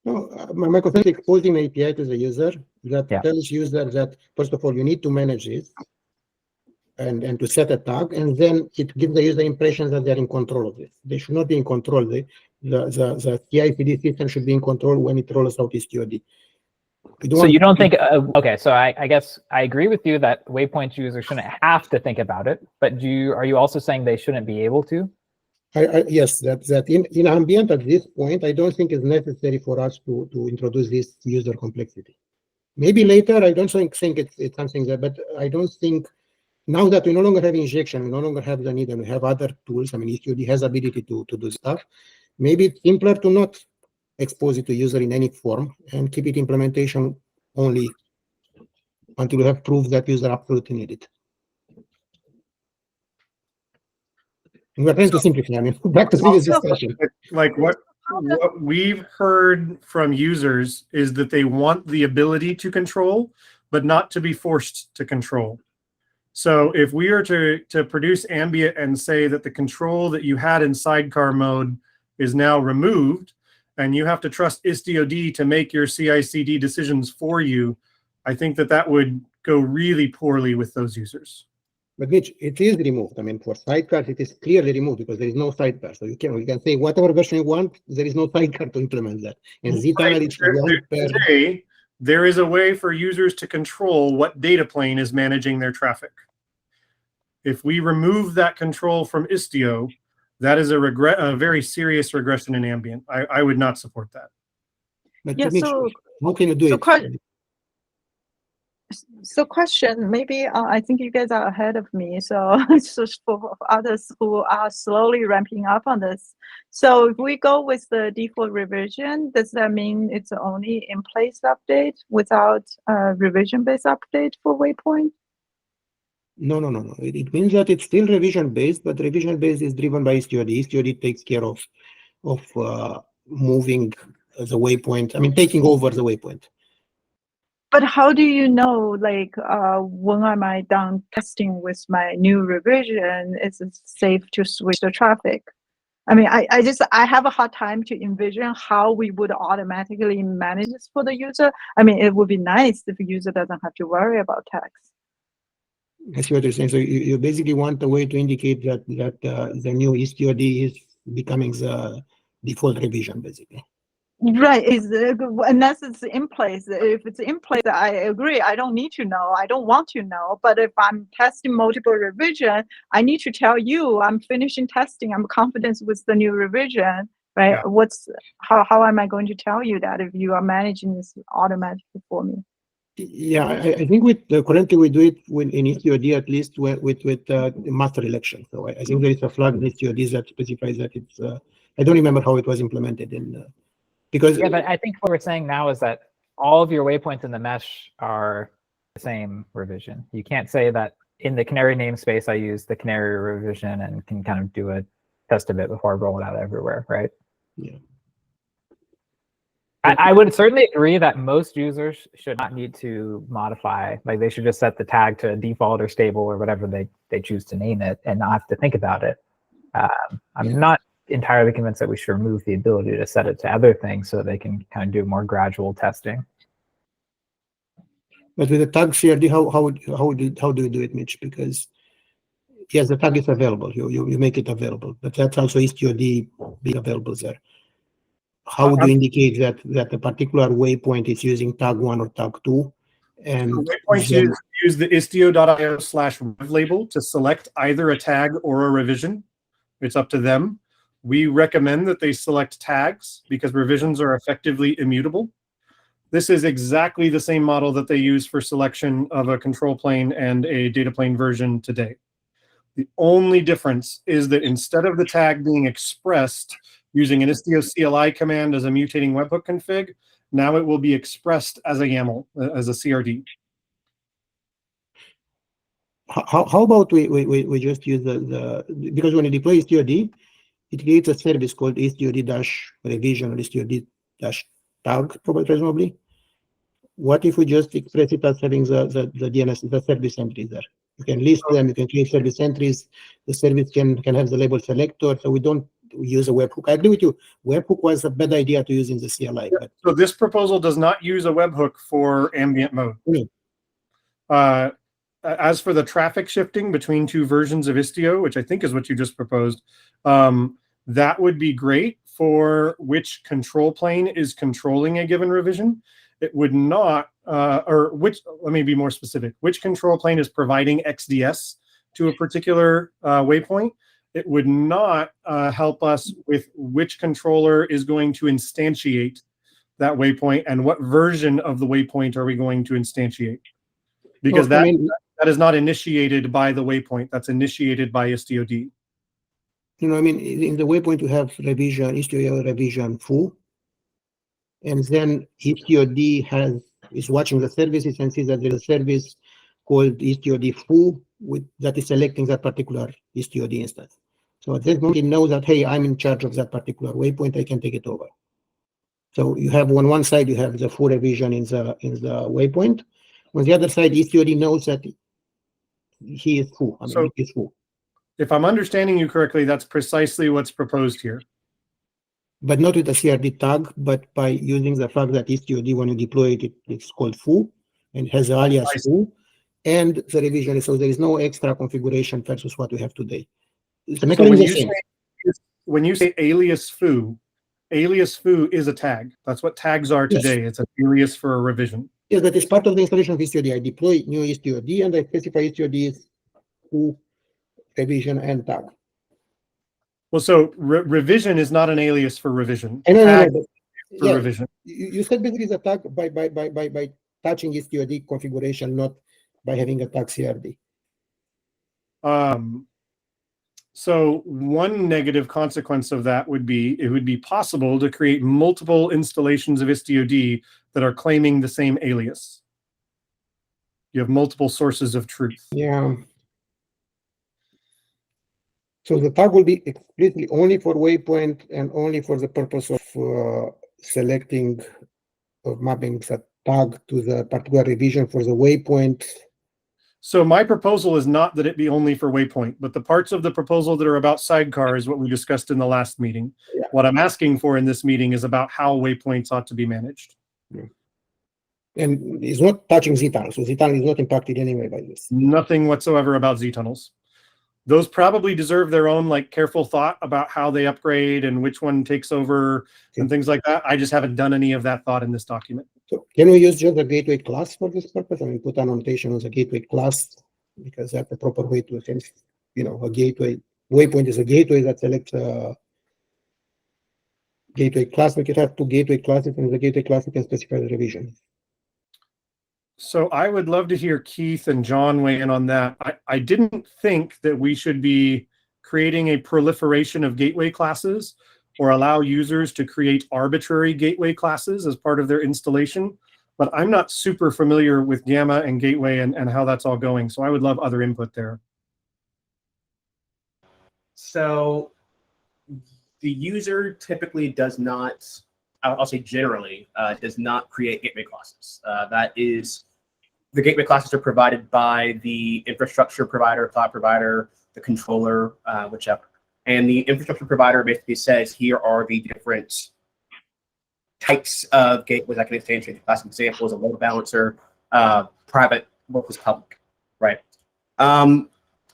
no, my concern is exposing the API to the user that tells user that first of all you need to manage this and to set a tag, and then it gives the user impression that they're in control of this. They should not be in control. The CI/CD system should be in control when it rolls out EastOD. So you don't think, okay, so I guess I agree with you that waypoint users shouldn't have to think about it, but are you also saying they shouldn't be able to? Yes, that in Ambient at this point, I don't think it's necessary for us to introduce this user complexity. Maybe later, I don't think it's something that, but I don't think, now that we no longer have injection, we no longer have the need, and we have other tools, I mean, EastOD has ability to do stuff, maybe it's simpler to not expose it to user in any form and keep it implementation only until we have proof that user absolutely need it. We're trying to simplify. I mean, back to previous discussion. Like what we've heard from users is that they want the ability to control, but not to be forced to control. So if we are to produce Ambient and say that the control that you had in sidecar mode is now removed, and you have to trust IstioD to make your CI/CD decisions for you, I think that would go really poorly with those users. But Mitch, it is removed. I mean, for sidecars, it is clearly removed because there is no sidecar. So you can say whatever version you want, there is no sidecar to implement that. And zTunnel is one per. Today, there is a way for users to control what data plane is managing their traffic. If we remove that control from Istio, that is a very serious regression in Ambient. I would not support that. But Yeah, Mitch, so how can you do it? So question, maybe I think you guys are ahead of me. So it's just for others who are slowly ramping up on this. So if we go with the default revision, does that mean it's only in place update without revision-based update for Waypoint? No. It means that it's still revision-based, but revision-based is driven by HTOD. HTOD takes care of moving the waypoint. I mean, taking over the waypoint. But how do you know, like, when am I done testing with my new revision, is it safe to switch the traffic? I mean, I have a hard time to envision how we would automatically manage this for the user. I mean, it would be nice if the user doesn't have to worry about tags. I see what you're saying. So you basically want a way to indicate that the new HTOD is becoming the default revision, basically. Right, unless it's in place. If it's in place, I agree. I don't need to know. I don't want to know. But if I'm testing multiple revision, I need to tell you I'm finishing testing. I'm confident with the new revision, right? Yeah. How am I going to tell you that if you are managing this automatically for me? Yeah, I think currently we do it in HTOD at least with master election. So I think there is a flag in HTOD that specifies that it's. I don't remember how it was implemented in. Because yeah, but I think what we're saying now is that all of your waypoints in the mesh are the same revision. You can't say that in the Canary namespace I use the Canary revision and can kind of do a test of it before I roll it out everywhere, right? Yeah. I would certainly agree that most users should not need to modify. Like they should just set the tag to default or stable or whatever they choose to name it and not have to think about it. I'm not entirely convinced that we should remove the ability to set it to other things so they can kind of do more gradual testing. But with the tag CRD, how do you do it, Mitch? Because yes, the tag is available. You make it available, but that's also HTOD being available there. How do you indicate that a particular waypoint is using tag 1 or tag 2? And so waypoints use the istio.io/rev label to select either a tag or a revision. It's up to them. We recommend that they select tags because revisions are effectively immutable. This is exactly the same model that they use for selection of a control plane and a data plane version today. The only difference is that instead of the tag being expressed using an Istio CLI command as a mutating webhook config, now it will be expressed as a YAML, as a CRD. How about we just use because when you deploy HTOD, it creates a service called HTOD-revision or HTOD-tag, presumably. What if we just express it as having the DNS, the service entries there? You can list them, you can create service entries, the service can have the label selector, so we don't use a webhook. I agree with you, webhook was a bad idea to use in the CLI. Yeah, but so this proposal does not use a webhook for ambient mode. As for the traffic shifting between two versions of Istio, which I think is what you just proposed, that would be great for which control plane is controlling a given revision. It would not, let me be more specific, which control plane is providing XDS to a particular waypoint. It would not help us with which controller is going to instantiate that waypoint and what version of the waypoint are we going to instantiate. Because that is not initiated by the waypoint, that's initiated by IstioD. You know, I mean, in the waypoint you have revision, Istio revision foo, and then HTOD is watching the services and sees that there's a service called HTOD foo that is selecting that particular HTOD instance. So at this moment it knows that, hey, I'm in charge of that particular waypoint, I can take it over. So you have on one side you have the foo revision in the waypoint. On the other side, HTOD knows that he is foo. I mean, he is foo. If I'm understanding you correctly, that's precisely what's proposed here. But not with a CRD tag, but by using the fact that HTOD, when you deploy it, it's called foo and has the alias foo. and the revision. So there is no extra configuration versus what we have today. The So mechanism is the same. when you say alias foo is a tag. That's what tags are Yes. today. It's an alias for a revision. Yes, that is part of the installation of STOD. I deploy new STOD and I specify STODs to revision and tag. Well, so revision is not an alias for revision. And Tag but, for yeah, revision. you said basically the tag by touching STOD configuration, not by having a tag CRD. So one negative consequence of that would be it would be possible to create multiple installations of STOD that are claiming the same alias. You have multiple sources of truth. Yeah. So the tag will be explicitly only for waypoint and only for the purpose of selecting or mapping the tag to the particular revision for the waypoint. So my proposal is not that it be only for waypoint, but the parts of the proposal that are about sidecar is what we discussed in the last meeting. Yeah. What I'm asking for in this meeting is about how waypoints ought to be managed. Yeah. And it's not touching Z-tunnel, so Z-tunnel is not impacted anyway by this. Nothing whatsoever about Z-tunnels. Those probably deserve their own like careful thought about how they upgrade and which one takes over and things like that. I just haven't done any of that thought in this document. So can we use just the gateway class for this purpose? I mean, put annotation on the gateway class because that's the proper way to sense, a gateway. Waypoint is a gateway that selects a gateway class. We could have two gateway classes, and the gateway class we can specify the revision. So I would love to hear Keith and John weigh in on that. I didn't think that we should be creating a proliferation of gateway classes or allow users to create arbitrary gateway classes as part of their installation, but I'm not super familiar with Gamma and Gateway and how that's all going. So I would love other input there. So the user typically does not, I'll say generally, does not create gateway classes. That is, the gateway classes are provided by the infrastructure provider, cloud provider, the controller, whichever. And the infrastructure provider basically says, here are the different types of gateways I can instantiate. The classic example is a load balancer, private versus public, right?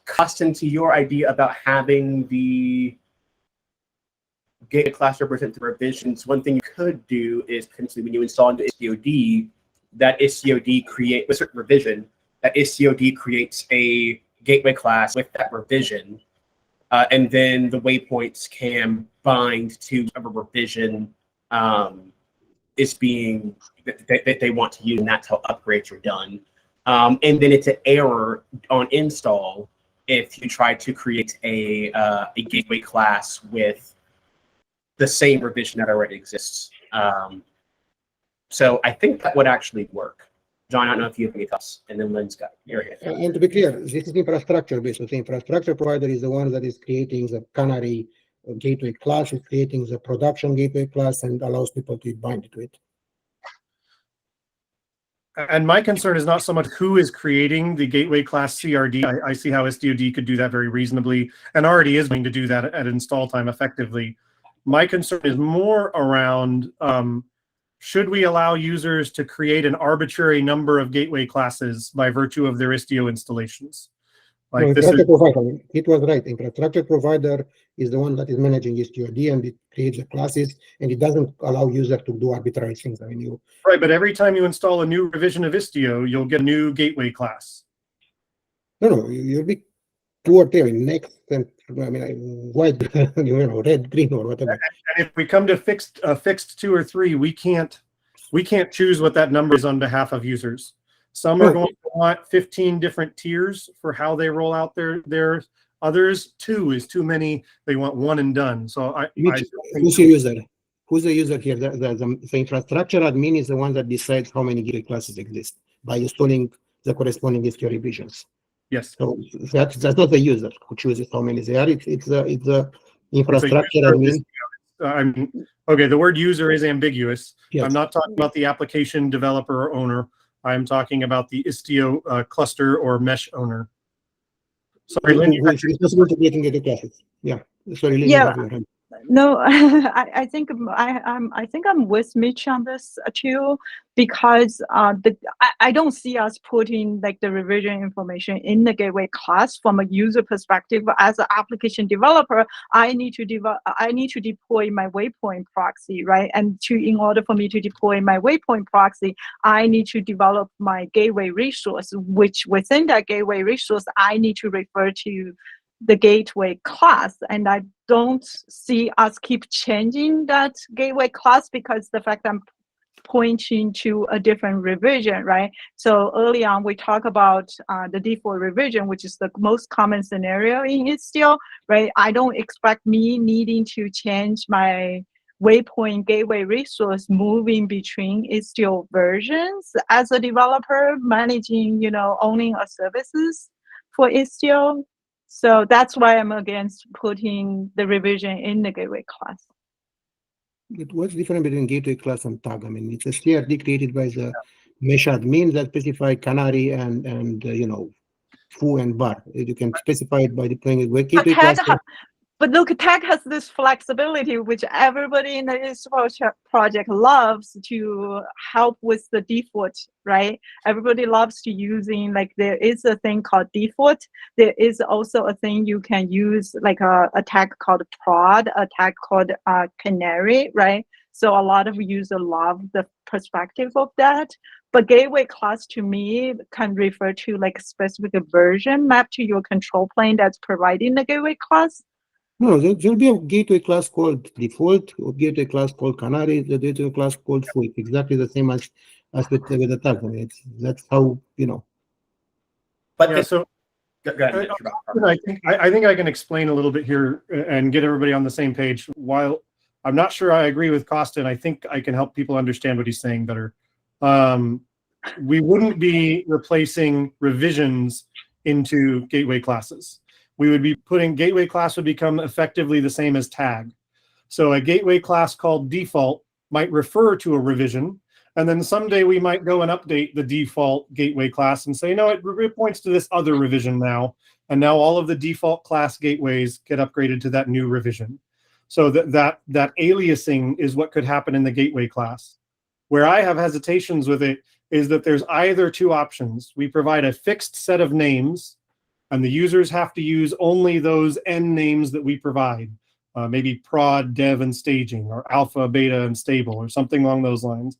Custom to your idea about having the gateway class represent the revisions, one thing you could do is potentially when you install into STOD, that STOD create a certain revision, that STOD creates a gateway class with that revision, and then the waypoints can bind to whatever revision is being that they want to use, and that's how upgrades are done. And then it's an error on install if you try to create a gateway class with the same revision that already exists. So I think that would actually work. John, I don't know if you have any thoughts, and then Lynn's got your hand. And to be clear, this is infrastructure based. So the infrastructure provider is the one that is creating the canary gateway class, is creating the production gateway class, and allows people to bind to it. And my concern is not so much who is creating the gateway class CRD. I see how STOD could do that very reasonably and already is going to do that at install time effectively. My concern is more around should we allow users to create an arbitrary number of gateway classes by virtue of their Istio installations? Like No, this is, provider, it was right. Infrastructure provider is the one that is managing STOD, and it creates the classes, and it doesn't allow user to do arbitrary things. I mean, right, but every time you install a new revision of Istio, you'll get a new gateway class. No, you'll be two or three next, and I mean, white, red, green, or whatever. And if we come to fixed 2 or 3, we can't choose what that number is on behalf of users. Some are going to want 15 different tiers for how they roll out their others. 2 is too many. They want 1 and done. So who's the user? Who's the user here? The infrastructure admin is the one that decides how many gateway classes exist by installing the corresponding Istio revisions. Yes. So that's not the user who chooses how many they are. It's the infrastructure admin. Okay, the word user is ambiguous. Yes. I'm not talking about the application developer or owner. I'm talking about the Istio cluster or mesh owner. Sorry, Lynn. It's possible to get in the classes. Yeah. Sorry, Lynn. Yeah. No, I think I think I'm with Mitch on this too, because I don't see us putting like the revision information in the gateway class from a user perspective. As an application developer, I need to deploy my waypoint proxy, right? And in order for me to deploy my waypoint proxy, I need to develop my gateway resource, which within that gateway resource, I need to refer to the gateway class. And I don't see us keep changing that gateway class because the fact I'm pointing to a different revision, right? So early on, we talk about the default revision, which is the most common scenario in Istio, right? I don't expect me needing to change my waypoint gateway resource moving between Istio versions as a developer managing, owning a services for Istio. So that's why I'm against putting the revision in the gateway class. But what's different between gateway class and tag? I mean, it's a CRD created by the mesh admin that specify canary and foo and bar. You can specify it by deploying it with gateway class. But look, tag has this flexibility, which everybody in the Istio project loves to help with the default, right? Everybody loves to using, like, there is a thing called default. There is also a thing you can use, like a tag called prod, a tag called canary, right? So a lot of users love the perspective of that. But gateway class to me can refer to like a specific version mapped to your control plane that's providing the gateway class. No, there'll be a gateway class called default, or gateway class called canary, the gateway class called foo. It's exactly the same as with the tag. I mean, that's how, But Yeah, so go ahead, Mitch. I think I can explain a little bit here and get everybody on the same page. While I'm not sure I agree with Costa, and I think I can help people understand what he's saying better. We wouldn't be replacing revisions into gateway classes. We would be putting gateway class would become effectively the same as tag. So a gateway class called default might refer to a revision, and then someday we might go and update the default gateway class and say, no, it points to this other revision now, and now all of the default class gateways get upgraded to that new revision. So that aliasing is what could happen in the gateway class. Where I have hesitations with it is that there's either two options. We provide a fixed set of names, and the users have to use only those N names that we provide, maybe prod, dev, and staging, or alpha, beta, and stable, or something along those lines.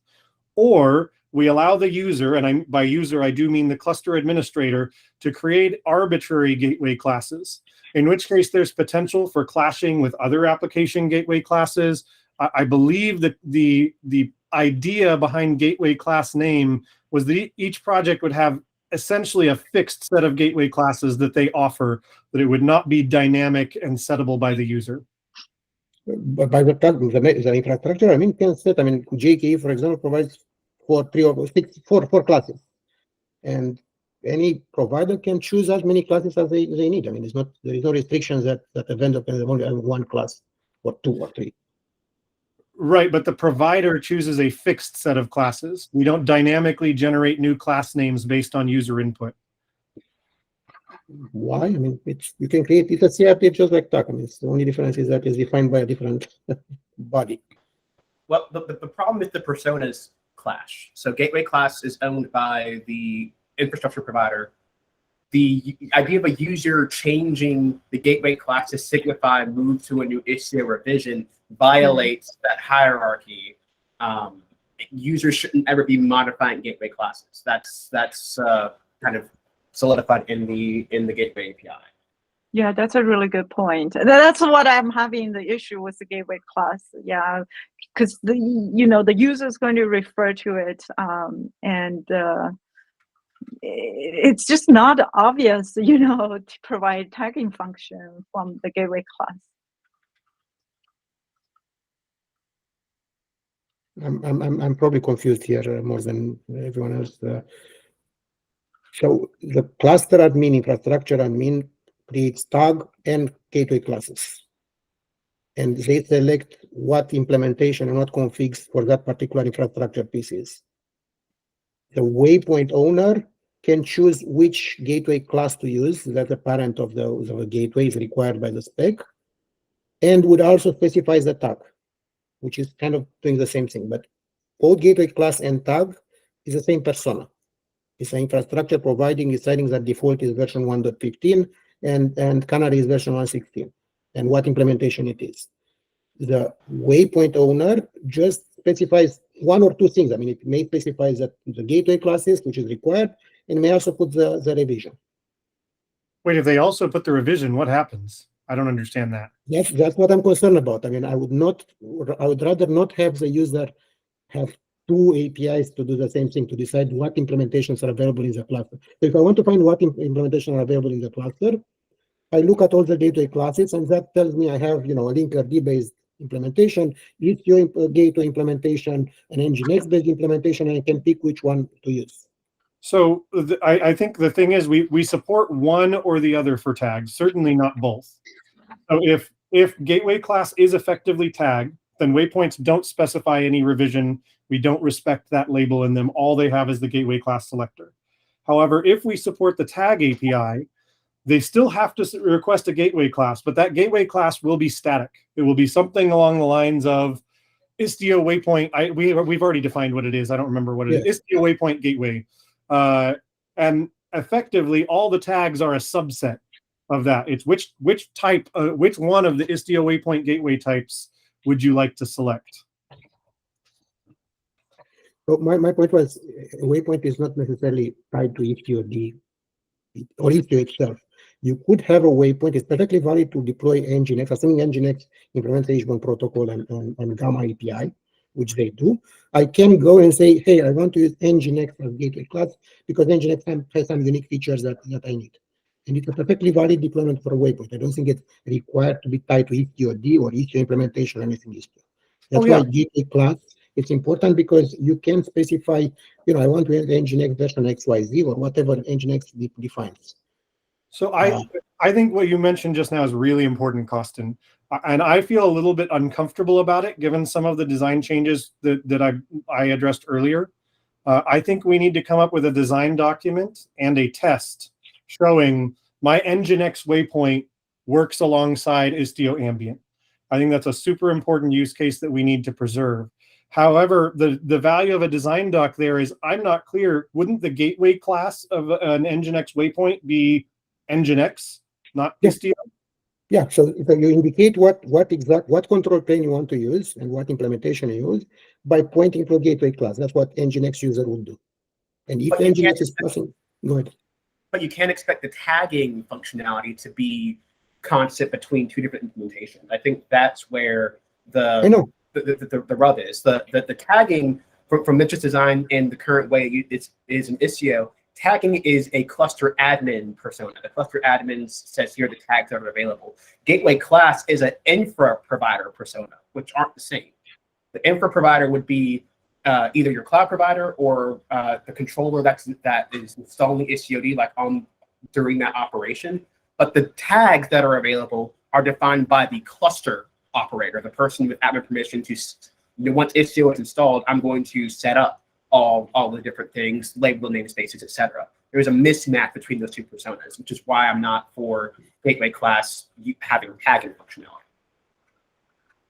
Or we allow the user, and by user I do mean the cluster administrator, to create arbitrary gateway classes, in which case there's potential for clashing with other application gateway classes. I believe that the idea behind gateway class name was that each project would have essentially a fixed set of gateway classes that they offer, that it would not be dynamic and settable by the user. But by the infrastructure, can set, JKE, for example, provides four classes. And any provider can choose as many classes as they need. There is no restrictions that a vendor can only have one class or two or three. Right, but the provider chooses a fixed set of classes. We don't dynamically generate new class names based on user input. Why? You can create it's a CRT just like TAC. The only difference is that it's defined by a different body. Well, the problem with the personas clash. So gateway class is owned by the infrastructure provider. The idea of a user changing the gateway class to signify move to a new Istio revision violates that hierarchy. Users shouldn't ever be modifying gateway classes. That's kind of solidified in the gateway API. Yeah, that's a really good point. That's what I'm having the issue with the gateway class. Yeah, because the user is going to refer to it, and it's just not obvious, to provide tagging function from the gateway class. I'm probably confused here more than everyone else. So the cluster admin, infrastructure admin creates tag and gateway classes, and they select what implementation and what configs for that particular infrastructure pieces. The waypoint owner can choose which gateway class to use. That the parent of the gateway is required by the spec. and would also specify the tag, which is kind of doing the same thing. But both gateway class and tag is the same persona. It's an infrastructure providing deciding that default is version 1.15 and canary is version 1.16 and what implementation it is. The waypoint owner just specifies one or two things. I mean, it may specify that the gateway classes, which is required, and may also put the revision. Wait, if they also put the revision, what happens? I don't understand that. That's what I'm concerned about. I mean, I would rather not have the user have two APIs to do the same thing, to decide what implementations are available in the cluster. So if I want to find what implementations are available in the cluster, I look at all the gateway classes, and that tells me I have, a Linkerd-based implementation, Istio gateway implementation, an Nginx based implementation, and I can pick which one to use. So I think the thing is we support one or the other for tags, certainly not both. So if gateway class is effectively tagged, then waypoints don't specify any revision. We don't respect that label in them. All they have is the gateway class selector. However, if we support the tag API, they still have to request a gateway class, but that gateway class will be static. It will be something along the lines of Istio waypoint. We've already defined what it is. I don't remember what it is. Istio waypoint gateway. And effectively, all the tags are a subset of that. It's which one of the Istio waypoint gateway types would you like to select? So my point was, waypoint is not necessarily tied to Istio or Istio itself. You could have a waypoint. It's perfectly valid to deploy Nginx, assuming Nginx implements the HBON protocol and Gamma API, which they do. I can go and say, hey, I want to use Nginx as gateway class because Nginx has some unique features that I need. And it's a perfectly valid deployment for a waypoint. I don't think it's required to be tied to Istio or Istio implementation or anything Istio. That's why gateway class, it's important because you can specify, I want to use Nginx version XYZ or whatever Nginx defines. So I think what you mentioned just now is really important, Costin. And I feel a little bit uncomfortable about it, given some of the design changes that I addressed earlier. I think we need to come up with a design document and a test showing my Nginx waypoint works alongside Istio Ambient. I think that's a super important use case that we need to preserve. However, the value of a design doc there is I'm not clear. Wouldn't the gateway class of an Nginx waypoint be Nginx, not Istio? Yeah, so you indicate what control plane you want to use and what implementation you use by pointing to a gateway class. That's what Nginx user would do. And if Nginx is passing, go ahead. But you can't expect the tagging functionality to be constant between two different implementations. I think that's where the rub is. The tagging from Mitch's design in the current way is in Istio. Tagging is a cluster admin persona. The cluster admin says here are the tags that are available. Gateway class is an infra provider persona, which aren't the same. The infra provider would be either your cloud provider or the controller that is installing Istio like during that operation. But the tags that are available are defined by the cluster operator, the person with admin permission to, once Istio is installed, I'm going to set up all the different things, label namespaces, etc. There's a mismatch between those two personas, which is why I'm not for gateway class having tagging functionality.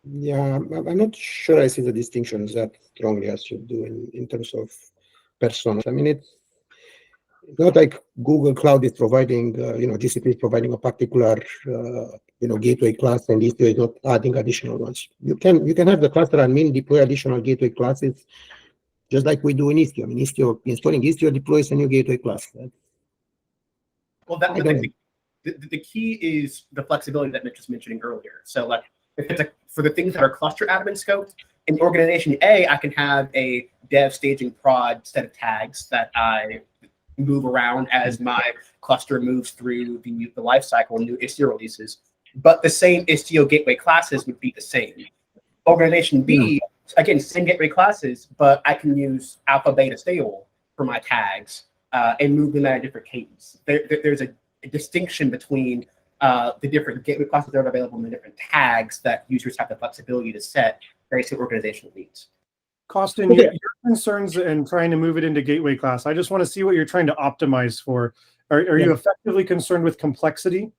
Yeah, I'm not sure I see the distinctions that strongly as you do in terms of personas. I mean, it's not like Google Cloud is providing, GCP is providing a particular, gateway class, and Istio is not adding additional ones. You can have the cluster admin deploy additional gateway classes, just like we do in Istio. I mean, installing Istio deploys a new gateway class. Well, the key is the flexibility that Mitch was mentioning earlier. So, like, if it's for the things that are cluster admin scoped, in organization A, I can have a dev staging prod set of tags that I move around as my cluster moves through the life cycle and new Istio releases. But the same Istio gateway classes would be the same. Organization B, again, same gateway classes, but I can use alpha, beta, stable for my tags and move them at a different cadence. There's a distinction between the different gateway classes that are available and the different tags that users have the flexibility to set based on organizational needs. Costin, your concerns in trying to move it into gateway class, I just want to see what you're trying to optimize for. Are you effectively concerned with complexity?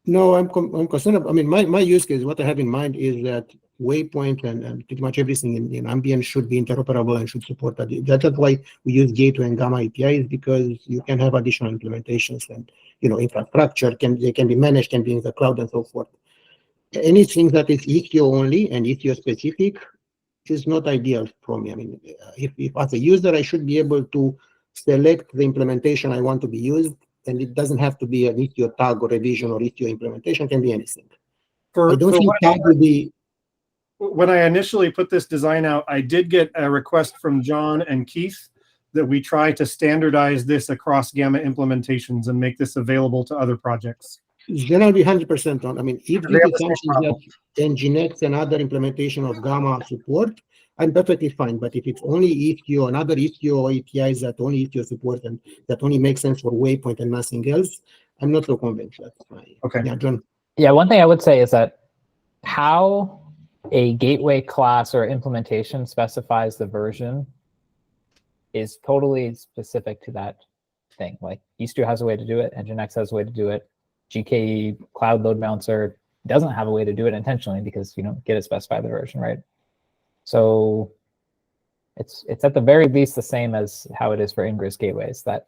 No, I'm concerned. I mean, my use case, what I have in mind is that Waypoint and pretty much everything in Ambient should be interoperable and should support that. That's why we use Gateway and Gamma APIs, because you can have additional implementations and infrastructure they can be managed, can be in the cloud and so forth. Anything that is Istio only and Istio specific is not ideal for me. I mean, if as a user I should be able to select the implementation I want to be used, and it doesn't have to be an Istio tag or revision or Istio implementation, can be anything. I don't think tag will be. When I initially put this design out, I did get a request from John and Keith that we try to standardize this across Gamma implementations and make this available to other projects. Generally 100% on. I mean, if this is something that Nginx and other implementation of Gamma support, I'm perfectly fine. But if it's only Istio and other Istio APIs that only Istio support and that only makes sense for Waypoint and nothing else, I'm not so convinced. Okay. Yeah, John. Yeah, one thing I would say is that how a gateway class or implementation specifies the version is totally specific to that thing. Like Istio has a way to do it, Nginx has a way to do it. GKE Cloud Load Balancer doesn't have a way to do it intentionally because you don't get it specified the version, right? So it's at the very least the same as how it is for Ingress gateways, that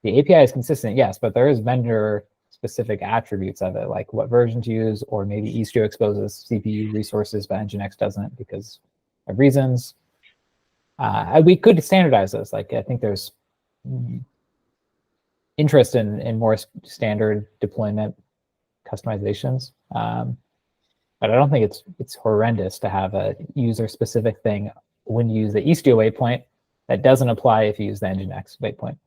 the API is consistent, yes, but there is vendor specific attributes of it, like what version to use, or maybe Istio exposes CPU resources, but Nginx doesn't because of reasons. We could standardize those. Like I think there's interest in more standard deployment customizations, but I don't think it's horrendous to have a user specific thing when you use the Istio waypoint that doesn't apply if you use the Nginx waypoint.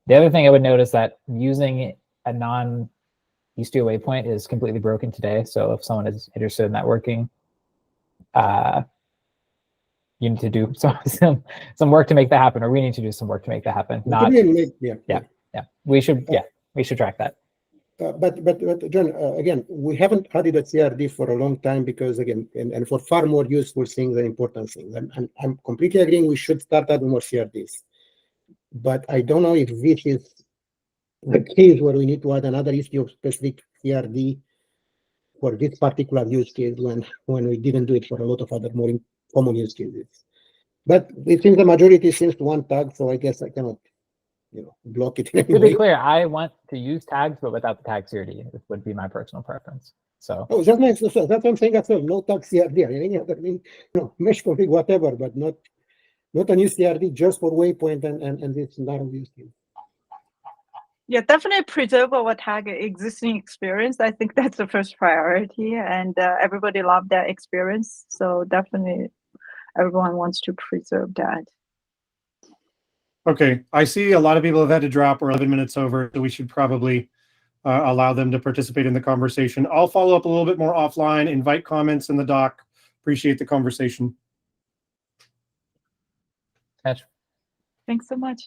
The other thing I would note is that using a non-Istio waypoint is completely broken today. So if someone is interested in networking, you need to do some work to make that happen, or we need to do some work to make that happen. We should track that. But John, again, we haven't added a CRD for a long time because, again, and for far more useful things and important things. And I'm completely agreeing we should start adding more CRDs. But I don't know if this is the case where we need to add another Istio-specific CRD for this particular use case when we didn't do it for a lot of other more common use cases. But it seems the majority seems to want tags, so I guess I cannot block it. To be clear, I want to use tags, but without the tag CRD. It would be my personal preference. So that makes sense. That's what I'm saying as well. No tag CRD. Any other mesh config, whatever, but not a new CRD just for Waypoint and this narrow use case. Yeah, definitely preserve our tag existing experience. I think that's the first priority, and everybody loved that experience. So definitely, everyone wants to preserve that. Okay, I see a lot of people have had to drop. We're 11 minutes over, so we should probably allow them to participate in the conversation. I'll follow up a little bit more offline, invite comments in the doc. Appreciate the conversation. Thanks so much.